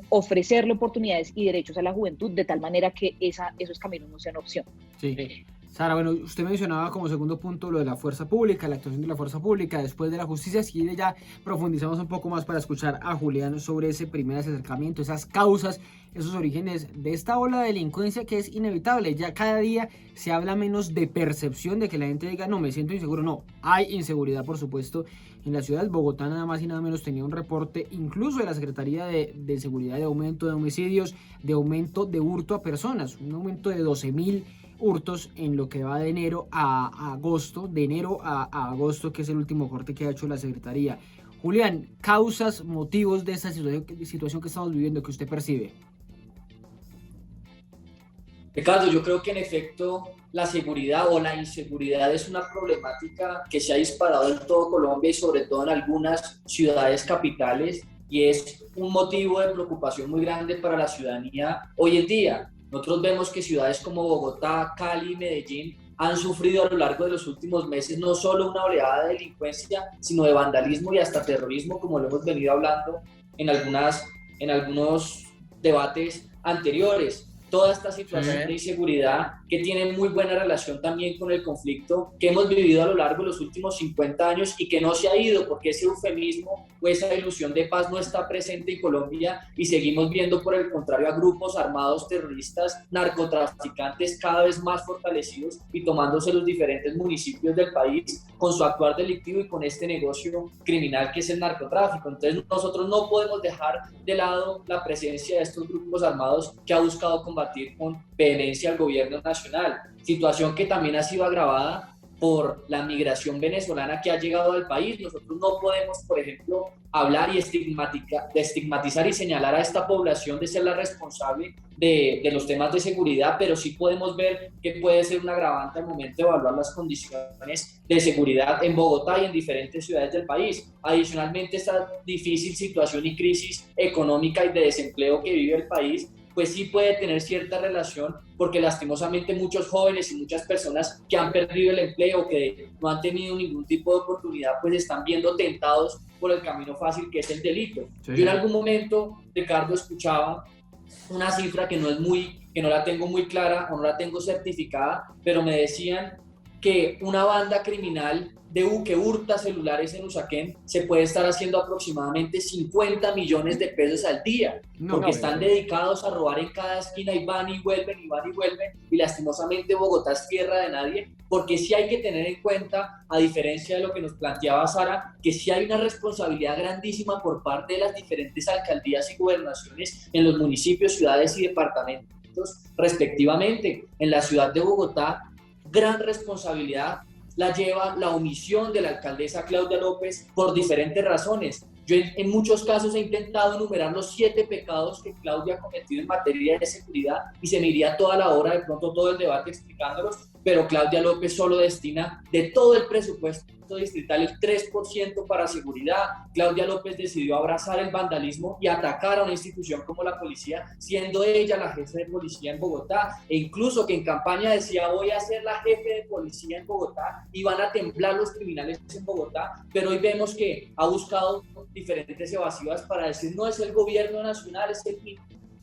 Speaker 5: ofrecerle oportunidades y derechos a la juventud de tal manera que esos caminos no sean opción.
Speaker 2: Sí. Sara, bueno, usted mencionaba como segundo punto lo de la fuerza pública, la actuación de la fuerza pública después de la justicia. Si ya profundizamos un poco más para escuchar a Julián sobre ese primer acercamiento, esas causas, esos orígenes de esta ola de delincuencia que es inevitable. Ya cada día se habla menos de percepción, de que la gente diga, no, me siento inseguro. No, hay inseguridad, por supuesto, en la ciudad. Bogotá nada más y nada menos tenía un reporte incluso de la Secretaría de Seguridad, de aumento de homicidios, de aumento de hurto a personas, un aumento de 12.000 hurtos en lo que va de enero a agosto, que es el último corte que ha hecho la Secretaría. Julián, causas, motivos de esta situación que estamos viviendo, que usted percibe.
Speaker 6: Ricardo, yo creo que en efecto la seguridad o la inseguridad es una problemática que se ha disparado en todo Colombia y sobre todo en algunas ciudades capitales, y es un motivo de preocupación muy grande para la ciudadanía hoy en día. Nosotros vemos que ciudades como Bogotá, Cali, Medellín han sufrido a lo largo de los últimos meses no solo una oleada de delincuencia, sino de vandalismo y hasta terrorismo, como lo hemos venido hablando en algunos debates anteriores. Toda esta situación de inseguridad que tiene muy buena relación también con el conflicto que hemos vivido a lo largo de los últimos 50 años y que no se ha ido, porque ese eufemismo o esa ilusión de paz no está presente en Colombia, y seguimos viendo por el contrario a grupos armados terroristas, narcotraficantes cada vez más fortalecidos y tomándose los diferentes municipios del país con su actuar delictivo y con este negocio criminal que es el narcotráfico. Entonces nosotros no podemos dejar de lado la presencia de estos grupos armados que ha buscado combatir con vehemencia al gobierno nacional, situación que también ha sido agravada por la migración venezolana que ha llegado al país. Nosotros no podemos, por ejemplo, hablar y estigmatizar y señalar a esta población de ser la responsable de los temas de seguridad, pero sí podemos ver que puede ser un agravante al momento de evaluar las condiciones de seguridad en Bogotá y en diferentes ciudades del país. Adicionalmente, esta difícil situación y crisis económica y de desempleo que vive el país, pues sí puede tener cierta relación, porque lastimosamente muchos jóvenes y muchas personas que han perdido el empleo, que no han tenido ningún tipo de oportunidad, pues están viendo tentados por el camino fácil que es el delito. Sí. Yo en algún momento, Ricardo, escuchaba una cifra que no la tengo muy clara o no la tengo certificada, pero me decían que una banda criminal que hurta celulares en Usaquén se puede estar haciendo aproximadamente 50 millones de pesos al día, porque están dedicados a robar en cada esquina y van y vuelven, y lastimosamente Bogotá es tierra de nadie, porque sí hay que tener en cuenta, a diferencia de lo que nos planteaba Sara, que sí hay una responsabilidad grandísima por parte de las diferentes alcaldías y gobernaciones en los municipios, ciudades y departamentos respectivamente. En la ciudad de Bogotá, gran responsabilidad la lleva la omisión de la alcaldesa Claudia López por diferentes razones. Yo en muchos casos he intentado enumerar los 7 pecados que Claudia ha cometido en materia de seguridad y se me iría toda la hora, de pronto todo el debate explicándolos, pero Claudia López solo destina de todo el presupuesto distrital el 3% para seguridad. Claudia López decidió abrazar el vandalismo y atacar a una institución como la policía, siendo ella la jefe de policía en Bogotá, e incluso que en campaña decía: voy a ser la jefe de policía en Bogotá y van a temblar los criminales en Bogotá, pero hoy vemos que ha buscado diferentes evasivas para decir: no es el gobierno nacional, es el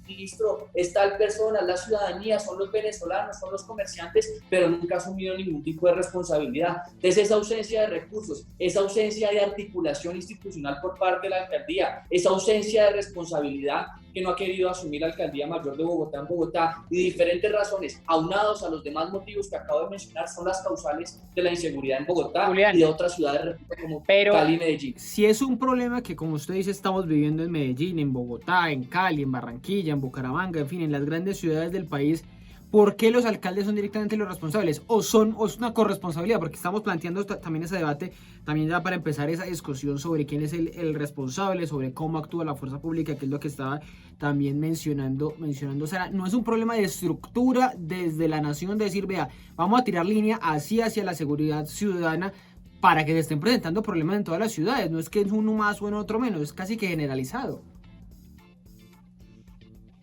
Speaker 6: ministro, es tal persona, la ciudadanía, son los venezolanos, son los comerciantes, pero nunca ha asumido ningún tipo de responsabilidad. Entonces, esa ausencia de recursos, esa ausencia de articulación institucional por parte de la alcaldía, esa ausencia de responsabilidad que no ha querido asumir la Alcaldía Mayor de Bogotá en Bogotá, y diferentes razones, aunados a los demás motivos que acabo de mencionar, son las causales de la inseguridad en Bogotá, Julián, y de otras ciudades como Cali y Medellín.
Speaker 2: Si es un problema que, como usted dice, estamos viviendo en Medellín, en Bogotá, en Cali, en Barranquilla, en Bucaramanga, en fin, en las grandes ciudades del país, ¿por qué los alcaldes son directamente los responsables? ¿O es una corresponsabilidad? Porque estamos planteando también ese debate, también ya para empezar esa discusión sobre quién es el responsable, sobre cómo actúa la fuerza pública, que es lo que estaba también mencionando Sara. No es un problema de estructura desde la nación, de decir, vea, vamos a tirar línea así hacia la seguridad ciudadana para que se estén presentando problemas en todas las ciudades. No es que es uno más o en otro menos, es casi que generalizado.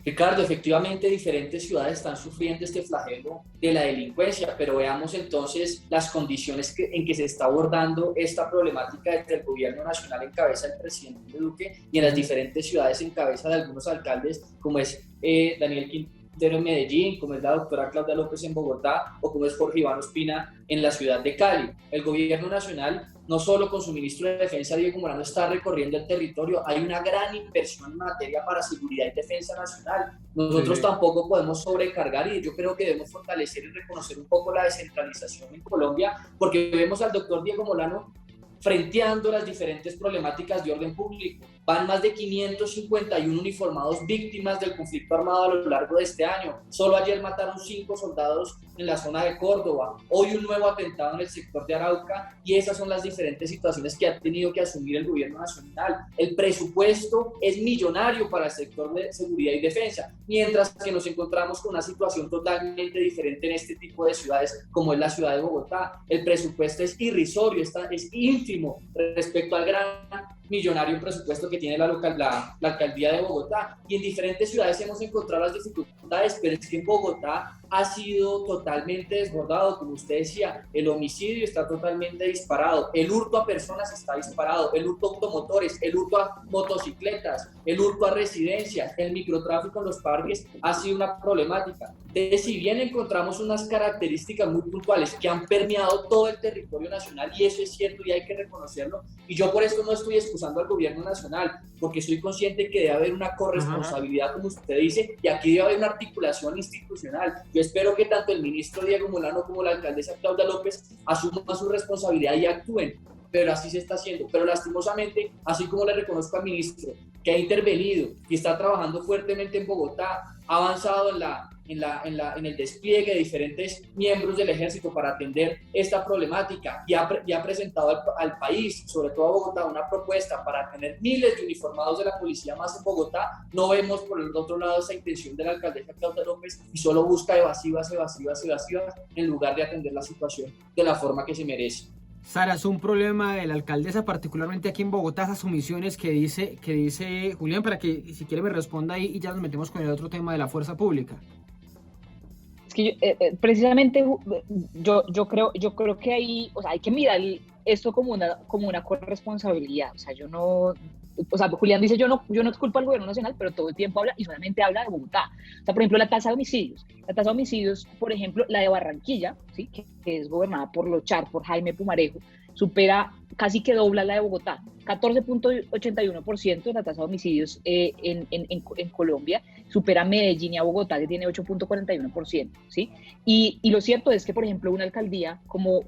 Speaker 6: Ricardo, efectivamente diferentes ciudades están sufriendo este flagelo de la delincuencia, pero veamos entonces las condiciones en que se está abordando esta problemática desde el gobierno nacional en cabeza del presidente Duque y en las diferentes ciudades en cabeza de algunos alcaldes, como es Daniel Quintero en Medellín, como es la doctora Claudia López en Bogotá, o como es Jorge Iván Ospina en la ciudad de Cali. El gobierno nacional, no solo con su ministro de Defensa, Diego Morano, está recorriendo el territorio. Hay una gran inversión en materia para seguridad y defensa nacional. Nosotros tampoco podemos sobrecargar, y yo creo que debemos fortalecer y reconocer un poco la descentralización en Colombia, porque vemos al doctor Diego Morano frenteando las diferentes problemáticas de orden público. Van más de 551 uniformados víctimas del conflicto armado a lo largo de este año. Solo ayer mataron 5 soldados en la zona de Córdoba, hoy un nuevo atentado en el sector de Arauca, y esas son las diferentes situaciones que ha tenido que asumir el gobierno nacional. El presupuesto es millonario para el sector de seguridad y defensa, mientras que nos encontramos con una situación totalmente diferente en este tipo de ciudades como es la ciudad de Bogotá. El presupuesto es irrisorio, es ínfimo respecto al gran millonario presupuesto que tiene la alcaldía de Bogotá, y en diferentes ciudades hemos encontrado las dificultades, pero es que en Bogotá ha sido totalmente desbordado, como usted decía, el homicidio está totalmente disparado, el hurto a personas está disparado, el hurto a automotores, el hurto a motocicletas, el hurto a residencias, el microtráfico en los parques ha sido una problemática. Entonces, si bien encontramos unas características muy puntuales que han permeado todo el territorio nacional, y eso es cierto y hay que reconocerlo, y yo por esto no estoy excusando al gobierno nacional, porque soy consciente que debe haber una corresponsabilidad, como usted dice, y aquí debe haber una articulación institucional. Yo espero que tanto el ministro Diego Molano como la alcaldesa Claudia López asuman su responsabilidad y actúen, pero así se está haciendo. Pero lastimosamente, así como le reconozco al ministro que ha intervenido y está trabajando fuertemente en Bogotá, ha avanzado en el despliegue de diferentes miembros del ejército para atender esta problemática, y ha presentado al país, sobre todo a Bogotá, una propuesta para tener miles de uniformados de la policía más en Bogotá. No vemos por el otro lado esa intención de la alcaldesa Claudia López, y solo busca evasivas en lugar de atender la situación de la forma que se merece.
Speaker 2: Sara, es un problema de la alcaldesa, particularmente aquí en Bogotá, esas omisiones que dice Julián, para que si quiere me responda ahí y ya nos metemos con el otro tema de la fuerza pública.
Speaker 5: Es que precisamente yo creo que ahí, o sea, hay que mirar esto como una corresponsabilidad. O sea, Julián dice, yo no culpo al gobierno nacional, pero todo el tiempo habla y solamente habla de Bogotá. O sea, por ejemplo, la tasa de homicidios, por ejemplo, la de Barranquilla, ¿sí? que es gobernada por Lochar, por Jaime Pumarejo, supera, casi que dobla la de Bogotá, 14.81% de la tasa de homicidios en Colombia, supera Medellín y a Bogotá, que tiene 8.41%, ¿sí? Y lo cierto es que, por ejemplo, una alcaldía como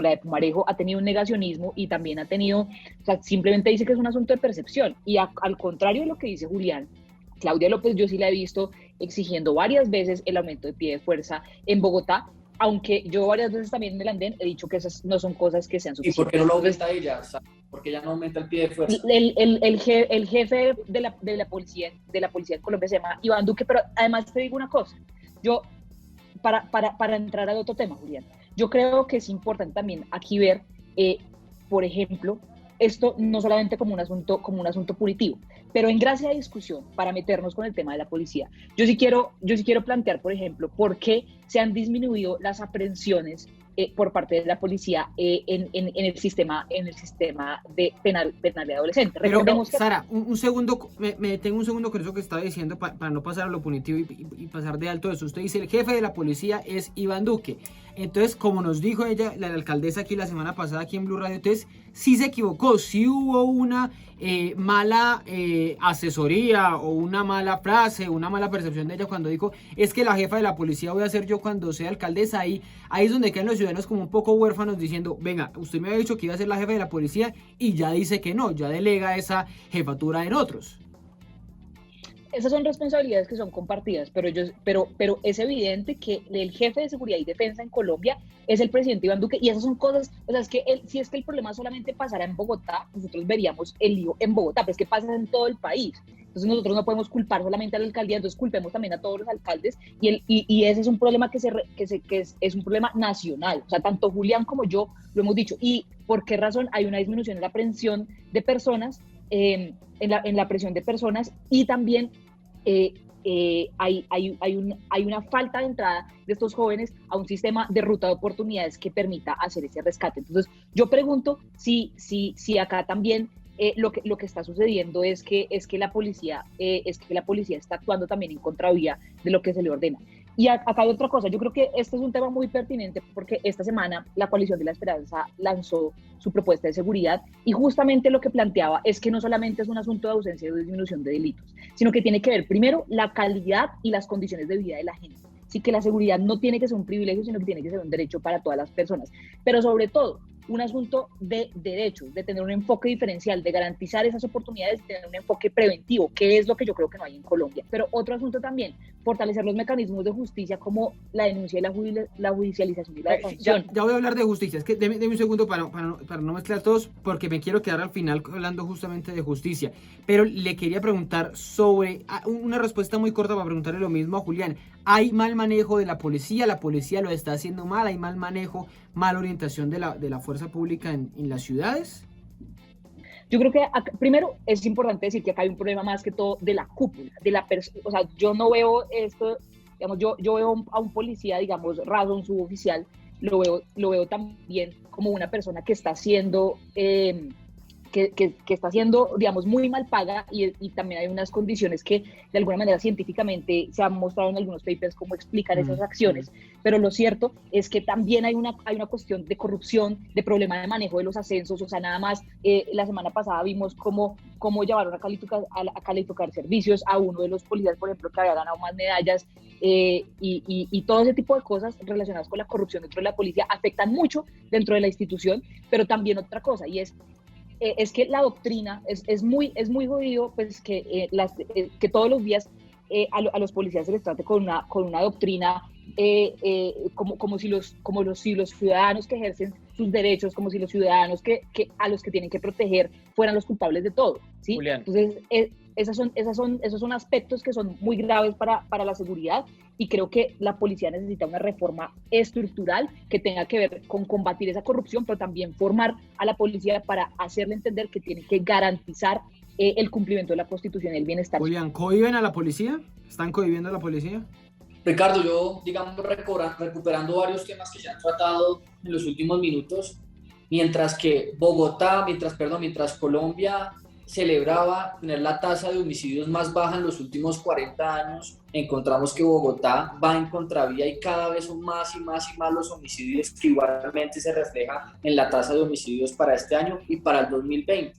Speaker 5: la de Pumarejo ha tenido un negacionismo, y también ha tenido, o sea, simplemente dice que es un asunto de percepción, y al contrario de lo que dice Julián, Claudia López yo sí la he visto exigiendo varias veces el aumento de pie de fuerza en Bogotá, aunque yo varias veces también en el andén he dicho que esas no son cosas que sean suficientes.
Speaker 6: ¿Y por qué no lo aumenta ella? O sea, ¿por qué ella no aumenta el pie de fuerza?
Speaker 5: El jefe de la policía en Colombia se llama Iván Duque, pero además te digo una cosa, yo, para entrar al otro tema, Julián, yo creo que es importante también aquí ver, por ejemplo, esto no solamente como un asunto punitivo, pero en gracia de discusión, para meternos con el tema de la policía, yo sí quiero plantear, por ejemplo, por qué se han disminuido las aprehensiones por parte de la policía en el sistema de penal de adolescentes.
Speaker 2: Pero, Sara, un segundo, me detengo un segundo con eso que estaba diciendo para no pasar a lo punitivo y pasar de alto eso. Usted dice, el jefe de la policía es Iván Duque. Entonces, como nos dijo ella, la alcaldesa aquí la semana pasada aquí en Blue Radio, entonces sí se equivocó, sí hubo una mala asesoría o una mala frase, una mala percepción de ella cuando dijo, es que la jefa de la policía voy a ser yo cuando sea alcaldesa. Ahí es donde quedan los ciudadanos como un poco huérfanos diciendo, venga, usted me había dicho que iba a ser la jefa de la policía y ya dice que no, ya delega esa jefatura en otros.
Speaker 5: Esas son responsabilidades que son compartidas, pero es evidente que el jefe de seguridad y defensa en Colombia es el presidente Iván Duque, y esas son cosas, o sea, si es que el problema solamente pasara en Bogotá, nosotros veríamos el lío en Bogotá, pero es que pasa en todo el país. Entonces nosotros no podemos culpar solamente a la alcaldía, entonces culpemos también a todos los alcaldes, y ese es un problema que es un problema nacional. O sea, tanto Julián como yo lo hemos dicho. ¿Y por qué razón? Hay una disminución en la aprehensión de personas, en la aprehensión de personas, y también hay una falta de entrada de estos jóvenes a un sistema de ruta de oportunidades que permita hacer ese rescate. Entonces yo pregunto si acá también lo que está sucediendo es que la policía está actuando también en contravía de lo que se le ordena. Y acá hay otra cosa, yo creo que este es un tema muy pertinente porque esta semana la Coalición de la Esperanza lanzó su propuesta de seguridad, y justamente lo que planteaba es que no solamente es un asunto de ausencia o disminución de delitos, sino que tiene que ver primero la calidad y las condiciones de vida de la gente. Así que la seguridad no tiene que ser un privilegio, sino que tiene que ser un derecho para todas las personas. Pero sobre todo, un asunto de derechos, de tener un enfoque diferencial, de garantizar esas oportunidades, de tener un enfoque preventivo, que es lo que yo creo que no hay en Colombia. Pero otro asunto también, fortalecer los mecanismos de justicia como la denuncia y la judicialización y la defensa.
Speaker 2: Ya voy a hablar de justicia, es que deme un segundo para no mezclar todos, porque me quiero quedar al final hablando justamente de justicia. Pero le quería preguntar sobre, una respuesta muy corta para preguntarle lo mismo a Julián. ¿Hay mal manejo de la policía lo está haciendo mal? ¿Hay mal manejo, mala orientación de la fuerza pública en las ciudades?
Speaker 5: Yo creo que primero es importante decir que acá hay un problema más que todo de la cúpula, o sea, yo no veo esto, digamos, yo veo a un policía, digamos, raso, un suboficial, lo veo también como una persona que está haciendo, que está haciendo, digamos, muy mal paga y también hay unas condiciones que de alguna manera científicamente se han mostrado en algunos papers cómo explicar esas acciones, pero lo cierto es que también hay una cuestión de corrupción, de problema de manejo de los ascensos, o sea, nada más, la semana pasada vimos cómo llevaron a calificar servicios a uno de los policías, por ejemplo, que había ganado más medallas, y todo ese tipo de cosas relacionadas con la corrupción dentro de la policía afectan mucho dentro de la institución, pero también otra cosa, y es que la doctrina es muy jodido, pues que todos los días a los policías se les trate con una doctrina como si los ciudadanos que ejercen sus derechos, como si los ciudadanos que a los que tienen que proteger fueran los culpables de todo, ¿sí?
Speaker 2: Julián.
Speaker 5: Entonces, esos son aspectos que son muy graves para la seguridad, y creo que la policía necesita una reforma estructural que tenga que ver con combatir esa corrupción, pero también formar a la policía para hacerle entender que tiene que garantizar el cumplimiento de la Constitución y el bienestar.
Speaker 2: Julián, ¿cohiben a la policía? ¿Están cohibiendo a la policía?
Speaker 6: Ricardo, yo, digamos, recuperando varios temas que se han tratado en los últimos minutos, mientras Colombia celebraba tener la tasa de homicidios más baja en los últimos 40 años, encontramos que Bogotá va en contravía y cada vez son más y más los homicidios, que igualmente se refleja en la tasa de homicidios para este año y para el 2020.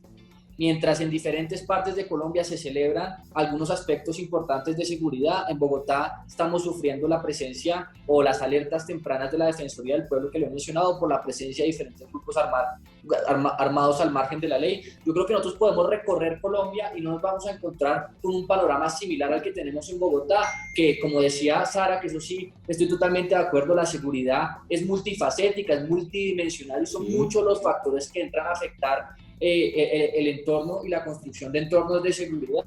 Speaker 6: Mientras en diferentes partes de Colombia se celebran algunos aspectos importantes de seguridad, en Bogotá estamos sufriendo la presencia o las alertas tempranas de la Defensoría del Pueblo, que lo he mencionado, por la presencia de diferentes grupos armados al margen de la ley. Yo creo que nosotros podemos recorrer Colombia y no nos vamos a encontrar con un panorama similar al que tenemos en Bogotá, que, como decía Sara, que eso sí, estoy totalmente de acuerdo, la seguridad es multifacética, es multidimensional y son muchos los factores que entran a afectar el entorno y la construcción de entornos de seguridad.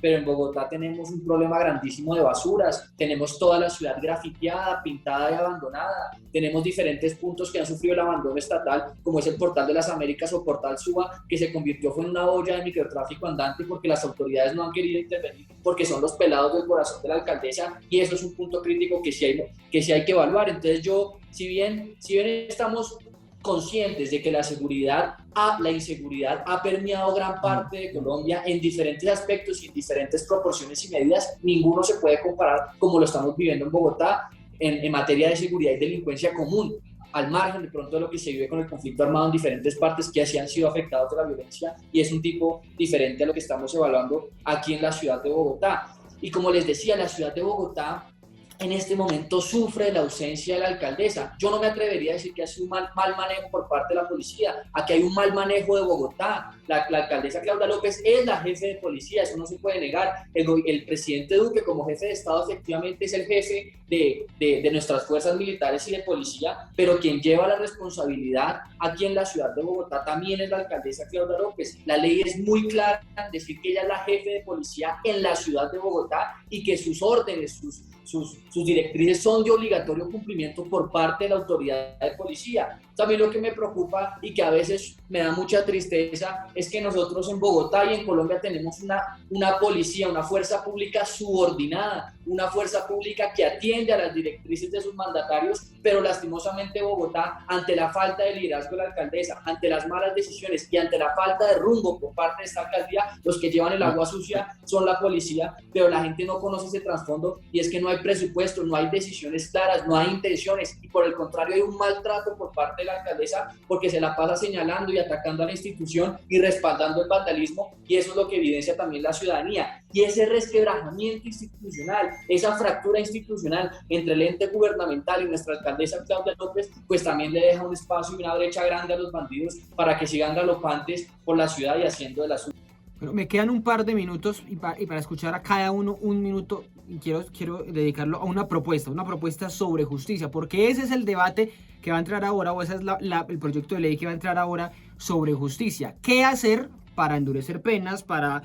Speaker 6: Pero en Bogotá tenemos un problema grandísimo de basuras, tenemos toda la ciudad grafiteada, pintada y abandonada, tenemos diferentes puntos que han sufrido el abandono estatal, como es el Portal de las Américas o Portal Suba, que se convirtió en una olla de microtráfico andante porque las autoridades no han querido intervenir, porque son los pelados del corazón de la alcaldesa, y eso es un punto crítico que sí hay que evaluar. Entonces yo, si bien estamos conscientes de que la inseguridad ha permeado gran parte de Colombia en diferentes aspectos y en diferentes proporciones y medidas, ninguno se puede comparar como lo estamos viviendo en Bogotá en materia de seguridad y delincuencia común, al margen de pronto de lo que se vive con el conflicto armado en diferentes partes que así han sido afectados de la violencia, y es un tipo diferente a lo que estamos evaluando aquí en la ciudad de Bogotá. Y como les decía, la ciudad de Bogotá en este momento sufre la ausencia de la alcaldesa. Yo no me atrevería a decir que ha sido un mal manejo por parte de la policía. Aquí hay un mal manejo de Bogotá. La alcaldesa Claudia López es la jefe de policía, eso no se puede negar. El presidente Duque, como jefe de Estado, efectivamente es el jefe de nuestras fuerzas militares y de policía, pero quien lleva la responsabilidad aquí en la ciudad de Bogotá también es la alcaldesa Claudia López. La ley es muy clara en decir que ella es la jefe de policía en la ciudad de Bogotá y que sus órdenes, sus directrices son de obligatorio cumplimiento por parte de la autoridad de policía. También lo que me preocupa y que a veces me da mucha tristeza es que nosotros en Bogotá y en Colombia tenemos una policía, una fuerza pública subordinada, una fuerza pública que atiende a las directrices de sus mandatarios, pero lastimosamente Bogotá, ante la falta de liderazgo de la alcaldesa, ante las malas decisiones y ante la falta de rumbo por parte de esta alcaldía, los que llevan el agua sucia son la policía, pero la gente no conoce ese trasfondo, y es que no hay presupuesto presupuesto, no hay decisiones claras, no hay intenciones, y por el contrario hay un maltrato por parte de la alcaldesa porque se la pasa señalando y atacando a la institución y respaldando el vandalismo, y eso es lo que evidencia también la ciudadanía. Y ese resquebrajamiento institucional, esa fractura institucional entre el ente gubernamental y nuestra alcaldesa Claudia López, pues también le deja un espacio y una brecha grande a los bandidos para que sigan galopantes por la ciudad y haciendo de la suya.
Speaker 2: Bueno, me quedan un par de minutos y para escuchar a cada uno un minuto, y quiero dedicarlo a una propuesta sobre justicia, porque ese es el debate que va a entrar ahora, o ese es el proyecto de ley que va a entrar ahora sobre justicia. ¿Qué hacer para endurecer penas, para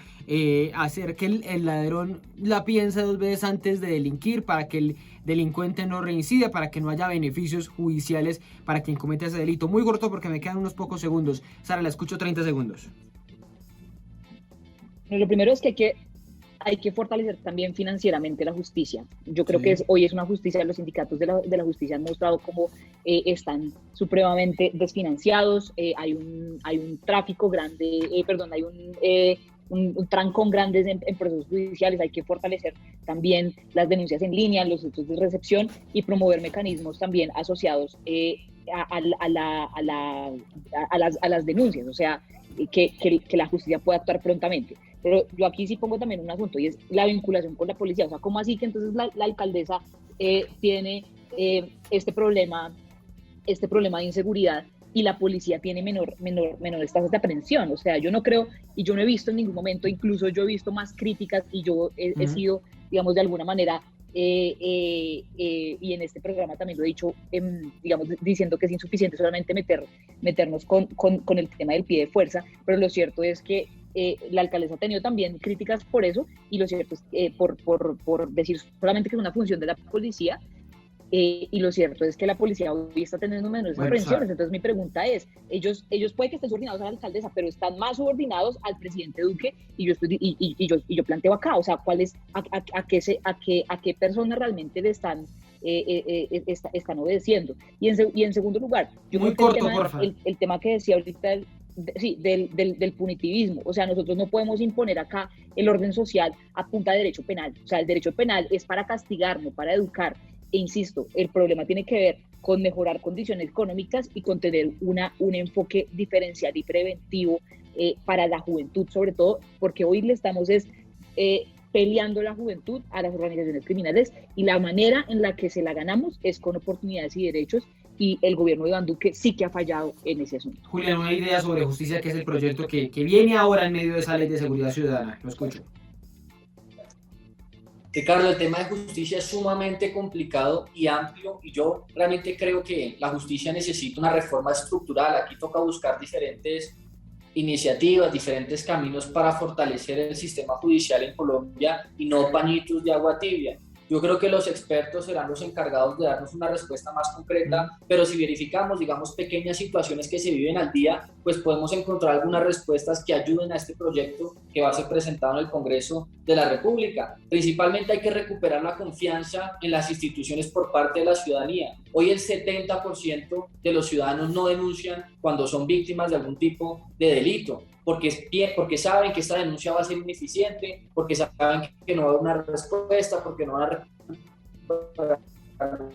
Speaker 2: hacer que el ladrón la piense dos veces antes de delinquir, para que el delincuente no reincida, para que no haya beneficios judiciales para quien cometa ese delito? Muy corto porque me quedan unos pocos segundos. Sara, la escucho 30 segundos.
Speaker 5: Lo primero es que hay que fortalecer también financieramente la justicia. Yo creo que hoy es una justicia, los sindicatos de la justicia han mostrado cómo están supremamente desfinanciados, hay un tráfico grande, hay un trancón grande en procesos judiciales. Hay que fortalecer también las denuncias en línea, los centros de recepción, y promover mecanismos también asociados a las denuncias, o sea, que la justicia pueda actuar prontamente. Pero yo aquí sí pongo también un asunto, y es la vinculación con la policía. O sea, ¿cómo así que entonces la alcaldesa tiene este problema de inseguridad y la policía tiene menores tasas de aprehensión? O sea, yo no creo, y yo no he visto en ningún momento, incluso yo he visto más críticas, y yo he sido, digamos, de alguna manera, y en este programa también lo he dicho, digamos, diciendo que es insuficiente solamente meternos con el tema del pie de fuerza, pero lo cierto es que la alcaldesa ha tenido también críticas por eso, y lo cierto es por decir solamente que es una función de la policía, y lo cierto es que la policía hoy está teniendo menores aprehensiones. Entonces mi pregunta es, ellos puede que estén subordinados a la alcaldesa, pero están más subordinados al presidente Duque, y yo planteo acá, o sea, ¿cuál es, a qué personas realmente le están obedeciendo? Y en segundo lugar, yo
Speaker 2: muy
Speaker 5: creo
Speaker 2: corto,
Speaker 5: que el tema que decía ahorita del punitivismo, o sea, nosotros no podemos imponer acá el orden social a punta de derecho penal. O sea, el derecho penal es para castigar, no para educar. E insisto, el problema tiene que ver con mejorar condiciones económicas y con tener un enfoque diferencial y preventivo para la juventud, sobre todo porque hoy le estamos peleando la juventud a las organizaciones criminales, y la manera en la que se la ganamos es con oportunidades y derechos, y el gobierno de Iván Duque sí que ha fallado en ese asunto.
Speaker 2: Julián, una idea sobre justicia, que es el proyecto que viene ahora en medio de esa ley de seguridad ciudadana. Lo escucho.
Speaker 6: Ricardo, el tema de justicia es sumamente complicado y amplio, y yo realmente creo que la justicia necesita una reforma estructural. Aquí toca buscar diferentes iniciativas, diferentes caminos para fortalecer el sistema judicial en Colombia, y no pañitos de agua tibia. Yo creo que los expertos serán los encargados de darnos una respuesta más concreta, pero si verificamos, digamos, pequeñas situaciones que se viven al día, pues podemos encontrar algunas respuestas que ayuden a este proyecto que va a ser presentado en el Congreso de la República. Principalmente hay que recuperar la confianza en las instituciones por parte de la ciudadanía. Hoy el 70% de los ciudadanos no denuncian cuando son víctimas de algún tipo de delito, porque saben que esta denuncia va a ser ineficiente, porque saben que no va a haber una respuesta, porque no van a recuperar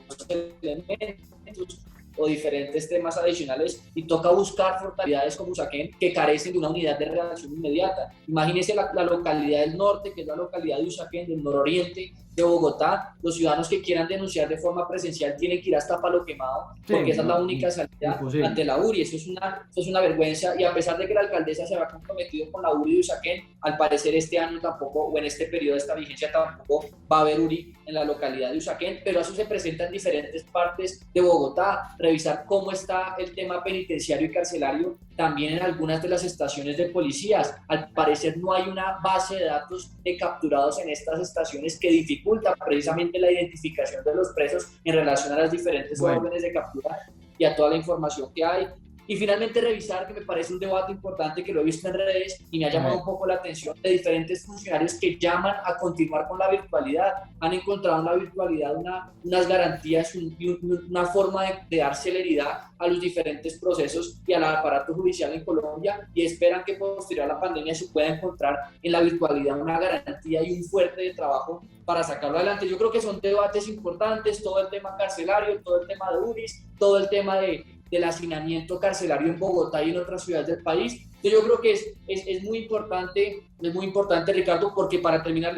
Speaker 6: los elementos o diferentes temas adicionales, y toca buscar fortalezas como Usaquén, que carecen de una unidad de reacción inmediata. Imagínense la localidad del norte, que es la localidad de Usaquén, del nororiente de Bogotá. Los ciudadanos que quieran denunciar de forma presencial tienen que ir hasta Palo Quemado, porque esa es la única salida ante la URI. Eso es una vergüenza, y a pesar de que la alcaldesa se había comprometido con la URI de Usaquén, al parecer este año tampoco, o en este periodo de esta vigencia tampoco va a haber URI en la localidad de Usaquén, pero eso se presenta en diferentes partes de Bogotá. Revisar cómo está el tema penitenciario y carcelario también en algunas de las estaciones de policías. Al parecer no hay una base de datos de capturados en estas estaciones que dificulta precisamente la identificación de los presos en relación a las diferentes órdenes de captura y a toda la información que hay. Y finalmente revisar, que me parece un debate importante que lo he visto en redes y me ha llamado un poco la atención, de diferentes funcionarios que llaman a continuar con la virtualidad. Han encontrado en la virtualidad unas garantías y una forma de dar celeridad a los diferentes procesos y al aparato judicial en Colombia, y esperan que posterior a la pandemia se pueda encontrar en la virtualidad una garantía y un fuerte de trabajo para sacarlo adelante. Yo creo que son debates importantes, todo el tema carcelario, todo el tema de URIs, todo el tema del hacinamiento carcelario en Bogotá y en otras ciudades del país. Entonces yo creo que es muy importante, Ricardo, porque para terminar,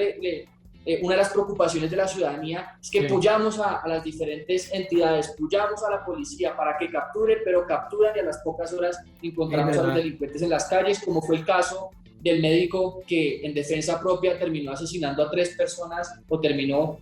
Speaker 6: una de las preocupaciones de la ciudadanía es que apoyamos a las diferentes entidades, apoyamos a la policía para que capture, pero capturan y a las pocas horas encontramos a los delincuentes en las calles, como fue el caso del médico que en defensa propia terminó asesinando a 3 personas o terminó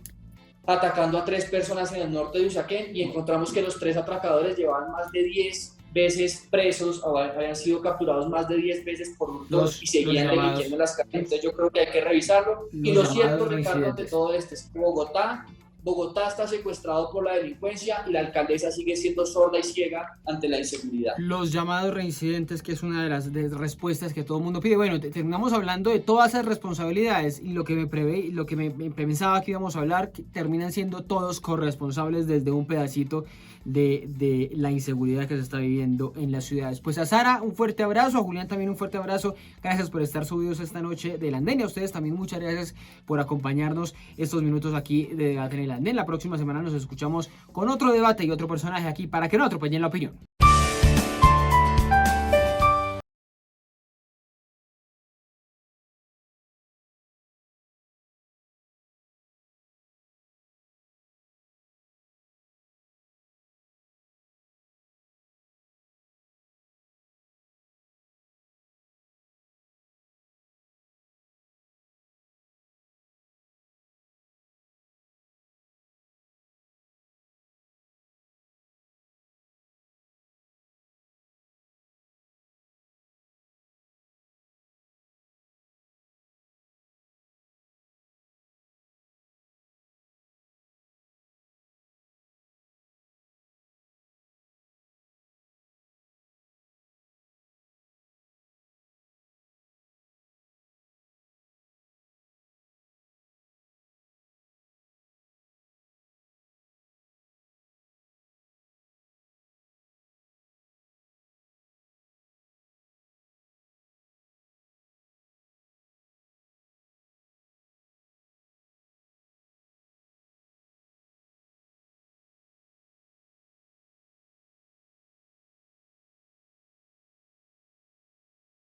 Speaker 6: atacando a 3 personas en el norte de Usaquén, y encontramos que los 3 atracadores llevaban más de 10 veces presos o habían sido capturados más de 10 veces por hurtos y seguían delinquiendo en las calles. Entonces yo creo que hay que revisarlo. Y lo cierto, Ricardo, de todo esto es que Bogotá está secuestrado por la delincuencia y la alcaldesa sigue siendo sorda y ciega ante la inseguridad.
Speaker 2: Los llamados reincidentes, que es una de las respuestas que todo el mundo pide. Bueno, terminamos hablando de todas esas responsabilidades, y lo que me pensaba que íbamos a hablar, que terminan siendo todos corresponsables desde un pedacito de la inseguridad que se está viviendo en las ciudades. Pues a Sara un fuerte abrazo, a Julián también un fuerte abrazo, gracias por estar subidos esta noche del Andén, y a ustedes también muchas gracias por acompañarnos estos minutos aquí de Debate en el Andén. La próxima semana nos escuchamos con otro debate y otro personaje aquí para que no atropellen la opinión.